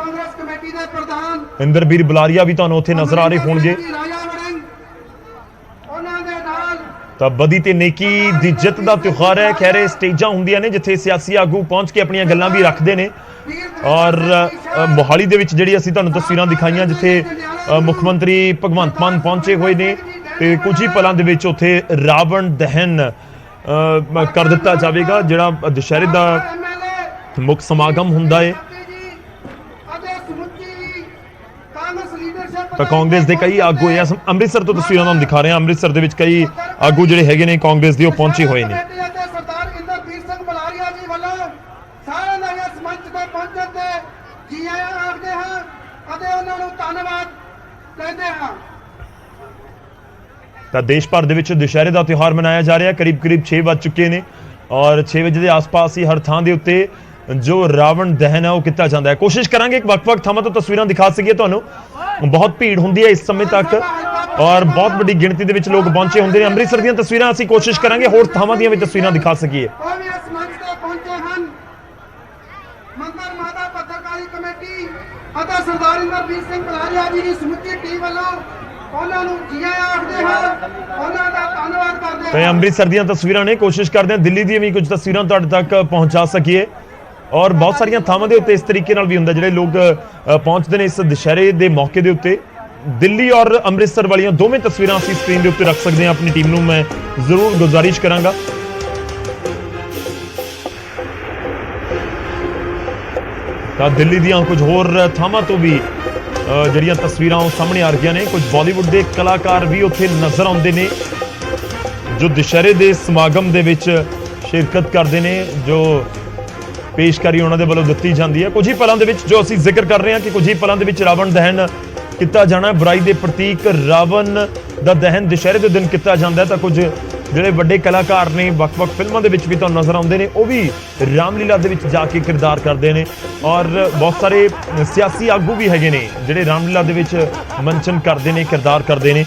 ਇੰਦਰਬੀਰ ਬੁਲਾਰੀਆ ਵੀ ਤੁਹਾਨੂੰ ਉੱਥੇ ਨਜ਼ਰ ਆ ਰਹੇ ਹੋਣਗੇ। ਤਾਂ ਬਦੀ ਤੇ ਨੇਕੀ ਦੀ ਜਿੱਤ ਦਾ ਤਿਉਹਾਰ ਹੈ। ਖੈਰੇ ਸਟੇਜਾਂ ਹੁੰਦੀਆਂ ਨੇ ਜਿੱਥੇ ਸਿਆਸੀ ਆਗੂ ਪਹੁੰਚ ਕੇ ਆਪਣੀਆਂ ਗੱਲਾਂ ਵੀ ਰੱਖਦੇ ਨੇ। ਔਰ ਮੋਹਾਲੀ ਦੇ ਵਿੱਚ ਜਿਹੜੀ ਅਸੀਂ ਤੁਹਾਨੂੰ ਤਸਵੀਰਾਂ ਦਿਖਾਈਆਂ, ਜਿੱਥੇ ਮੁੱਖ ਮੰਤਰੀ ਭਗਵੰਤ ਮਾਨ ਪਹੁੰਚੇ ਹੋਏ ਨੇ ਤੇ ਕੁਝ ਹੀ ਪਲਾਂ ਦੇ ਵਿੱਚ ਉੱਥੇ ਰਾਵਣ ਦਹਨ ਕਰ ਦਿੱਤਾ ਜਾਵੇਗਾ। ਜਿਹੜਾ ਦੁਸ਼ਹਿਰੇ ਦਾ ਮੁੱਖ ਸਮਾਗਮ ਹੁੰਦਾ ਹੈ। ਤਾਂ ਕਾਂਗਰਸ ਦੇ ਕਈ ਆਗੂ ਇਹ ਅੰਮ੍ਰਿਤਸਰ ਤੋਂ ਤਸਵੀਰਾਂ ਤੁਹਾਨੂੰ ਦਿਖਾ ਰਹੇ ਹਾਂ। ਅੰਮ੍ਰਿਤਸਰ ਦੇ ਵਿੱਚ ਕਈ ਆਗੂ ਜਿਹੜੇ ਹੈਗੇ ਨੇ ਕਾਂਗਰਸ ਦੇ, ਉਹ ਪਹੁੰਚੇ ਹੋਏ ਨੇ। ਸਰਦਾਰ ਇੰਦਰਬੀਰ ਸਿੰਘ ਬੁਲਾਰੀਆ ਜੀ ਵੱਲੋਂ ਸਾਰਿਆਂ ਦਾ ਇਸ ਮੰਚ ਤੇ ਪਹੁੰਚਣ ਤੇ ਜੀ ਆਇਆਂ ਆਖਦੇ ਹਾਂ ਅਤੇ ਉਹਨਾਂ ਨੂੰ ਧੰਨਵਾਦ ਕਹਿੰਦੇ ਹਾਂ। ਤਾਂ ਦੇਸ਼ ਭਰ ਦੇ ਵਿੱਚ ਦੁਸ਼ਹਿਰੇ ਦਾ ਤਿਉਹਾਰ ਮਨਾਇਆ ਜਾ ਰਿਹਾ। ਕਰੀਬ 6 ਵੱਜ ਚੁੱਕੇ ਨੇ ਔਰ 6 ਵਜੇ ਦੇ ਆਸ-ਪਾਸ ਹੀ ਹਰ ਥਾਂ ਦੇ ਉੱਤੇ ਜੋ ਰਾਵਣ ਦਹਨ ਹੈ ਉਹ ਕੀਤਾ ਜਾਂਦਾ ਹੈ। ਕੋਸ਼ਿਸ਼ ਕਰਾਂਗੇ ਕਿ ਵੱਖ-ਵੱਖ ਥਾਵਾਂ ਤੋਂ ਤਸਵੀਰਾਂ ਦਿਖਾ ਸਕੀਏ ਤੁਹਾਨੂੰ। ਬਹੁਤ ਭੀੜ ਹੁੰਦੀ ਹੈ ਇਸ ਸਮੇਂ ਤੱਕ ਔਰ ਬਹੁਤ ਵੱਡੀ ਗਿਣਤੀ ਦੇ ਵਿੱਚ ਲੋਕ ਪਹੁੰਚੇ ਹੁੰਦੇ ਨੇ। ਅੰਮ੍ਰਿਤਸਰ ਦੀਆਂ ਤਸਵੀਰਾਂ ਅਸੀਂ ਕੋਸ਼ਿਸ਼ ਕਰਾਂਗੇ ਹੋਰ ਥਾਵਾਂ ਦੀਆਂ ਵੀ ਤਸਵੀਰਾਂ ਦਿਖਾ ਸਕੀਏ। ਇਸ ਮੰਚ ਤੇ ਪਹੁੰਚੇ ਹਨ ਮੰਦਰ ਮਾਤਾ ਪੱਤਰਕਾਰੀ ਕਮੇਟੀ ਅਤੇ ਸਰਦਾਰ ਇੰਦਰਬੀਰ ਸਿੰਘ ਬੁਲਾਰੀਆ ਜੀ ਦੀ ਸਮੁੱਚੀ ਟੀਮ ਵੱਲੋਂ ਉਹਨਾਂ ਨੂੰ ਜੀ ਆਇਆਂ ਆਖਦੇ ਹਾਂ, ਉਹਨਾਂ ਦਾ ਧੰਨਵਾਦ ਕਰਦੇ ਹਾਂ। ਅੰਮ੍ਰਿਤਸਰ ਦੀਆਂ ਤਸਵੀਰਾਂ ਨੇ, ਕੋਸ਼ਿਸ਼ ਕਰਦੇ ਹਾਂ ਦਿੱਲੀ ਦੀਆਂ ਵੀ ਕੁਝ ਤਸਵੀਰਾਂ ਤੁਹਾਡੇ ਤੱਕ ਪਹੁੰਚਾ ਸਕੀਏ। ਔਰ ਬਹੁਤ ਸਾਰੀਆਂ ਥਾਵਾਂ ਦੇ ਉੱਤੇ ਇਸ ਤਰੀਕੇ ਨਾਲ ਵੀ ਹੁੰਦਾ, ਜਿਹੜੇ ਲੋਕ ਪਹੁੰਚਦੇ ਨੇ ਇਸ ਦੁਸ਼ਹਿਰੇ ਦੇ ਮੌਕੇ ਦੇ ਉੱਤੇ। ਦਿੱਲੀ ਔਰ ਅੰਮ੍ਰਿਤਸਰ ਵਾਲੀਆਂ ਦੋਵੇਂ ਤਸਵੀਰਾਂ ਅਸੀਂ ਸਕਰੀਨ ਦੇ ਉੱਤੇ ਰੱਖ ਸਕਦੇ ਹਾਂ। ਆਪਣੀ ਟੀਮ ਨੂੰ ਮੈਂ ਜ਼ਰੂਰ ਗੁਜ਼ਾਰਿਸ਼ ਕਰਾਂਗਾ। ਤਾਂ ਦਿੱਲੀ ਦੀਆਂ ਕੁਝ ਹੋਰ ਥਾਵਾਂ ਤੋਂ ਵੀ ਜਿਹੜੀਆਂ ਤਸਵੀਰਾਂ ਉਹ ਸਾਹਮਣੇ ਆ ਰਹੀਆਂ ਨੇ। ਕੁਝ ਬਾਲੀਵੁੱਡ ਦੇ ਕਲਾਕਾਰ ਵੀ ਉੱਥੇ ਨਜ਼ਰ ਆਉਂਦੇ ਨੇ ਜੋ ਦੁਸ਼ਹਿਰੇ ਦੇ ਸਮਾਗਮ ਦੇ ਵਿੱਚ ਸ਼ਿਰਕਤ ਕਰਦੇ ਨੇ, ਜੋ ਪੇਸ਼ਕਾਰੀ ਉਹਨਾਂ ਦੇ ਵੱਲੋਂ ਦਿੱਤੀ ਜਾਂਦੀ ਹੈ। ਕੁਝ ਹੀ ਪਲਾਂ ਦੇ ਵਿੱਚ ਜੋ ਅਸੀਂ ਜ਼ਿਕਰ ਕਰ ਰਹੇ ਹਾਂ ਕਿ ਕੁਝ ਹੀ ਪਲਾਂ ਦੇ ਵਿੱਚ ਰਾਵਣ ਦਹਨ ਕੀਤਾ ਜਾਣਾ। ਬੁਰਾਈ ਦੇ ਪ੍ਰਤੀਕ ਰਾਵਣ ਦਾ ਦਹਨ ਦੁਸ਼ਹਿਰੇ ਦੇ ਦਿਨ ਕੀਤਾ ਜਾਂਦਾ ਹੈ। ਤਾਂ ਕੁਝ ਜਿਹੜੇ ਵੱਡੇ ਕਲਾਕਾਰ ਨੇ, ਵੱਖ-ਵੱਖ ਫਿਲਮਾਂ ਦੇ ਵਿੱਚ ਵੀ ਤੁਹਾਨੂੰ ਨਜ਼ਰ ਆਉਂਦੇ ਨੇ, ਉਹ ਵੀ ਰਾਮਲੀਲਾ ਦੇ ਵਿੱਚ ਜਾ ਕੇ ਕਿਰਦਾਰ ਕਰਦੇ ਨੇ। ਔਰ ਬਹੁਤ ਸਾਰੇ ਸਿਆਸੀ ਆਗੂ ਵੀ ਹੈਗੇ ਨੇ ਜਿਹੜੇ ਰਾਮਲੀਲਾ ਦੇ ਵਿੱਚ ਮੰਚਨ ਕਰਦੇ ਨੇ, ਕਿਰਦਾਰ ਕਰਦੇ ਨੇ।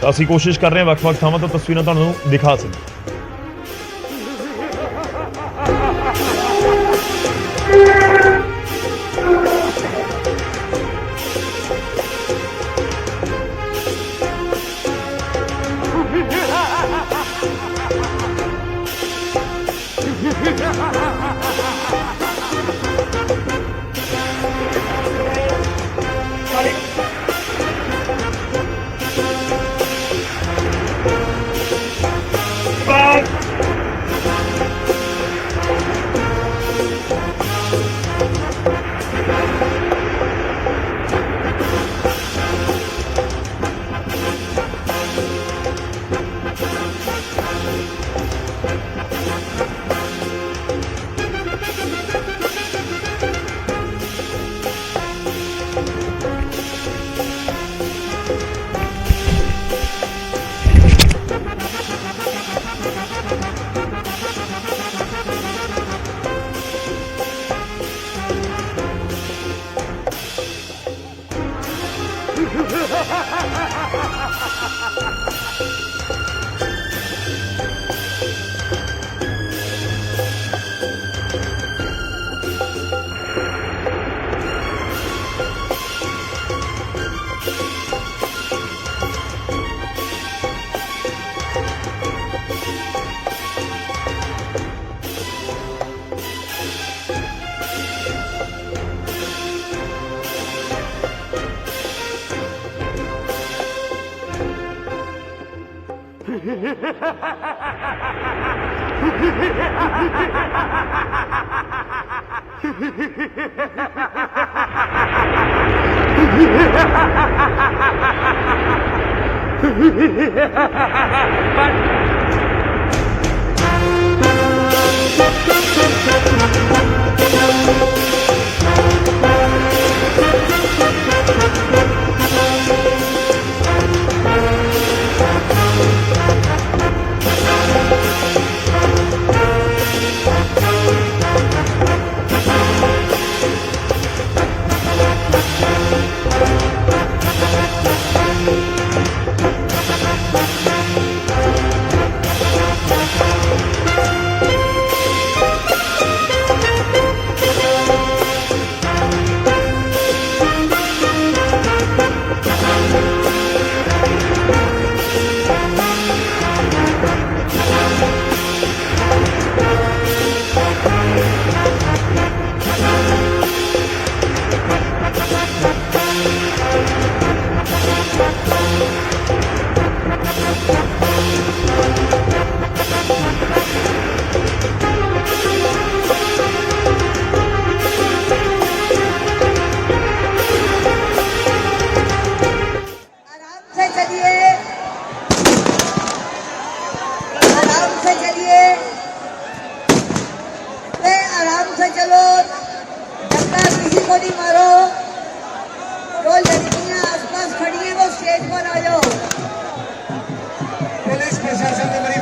ਤਾਂ ਅਸੀਂ ਕੋਸ਼ਿਸ਼ ਕਰ ਰਹੇ ਹਾਂ ਵੱਖ-ਵੱਖ ਥਾਵਾਂ ਤੋਂ ਤਸਵੀਰਾਂ ਤੁਹਾਨੂੰ ਦਿਖਾ ਸਕੀਏ।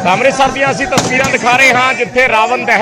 ਅੰਮ੍ਰਿਤਸਰ ਦੀਆਂ ਅਸੀਂ ਤਸਵੀਰਾਂ ਦਿਖਾ ਰਹੇ ਹਾਂ ਜਿੱਥੇ ਰਾਵਣ ਦਹਨ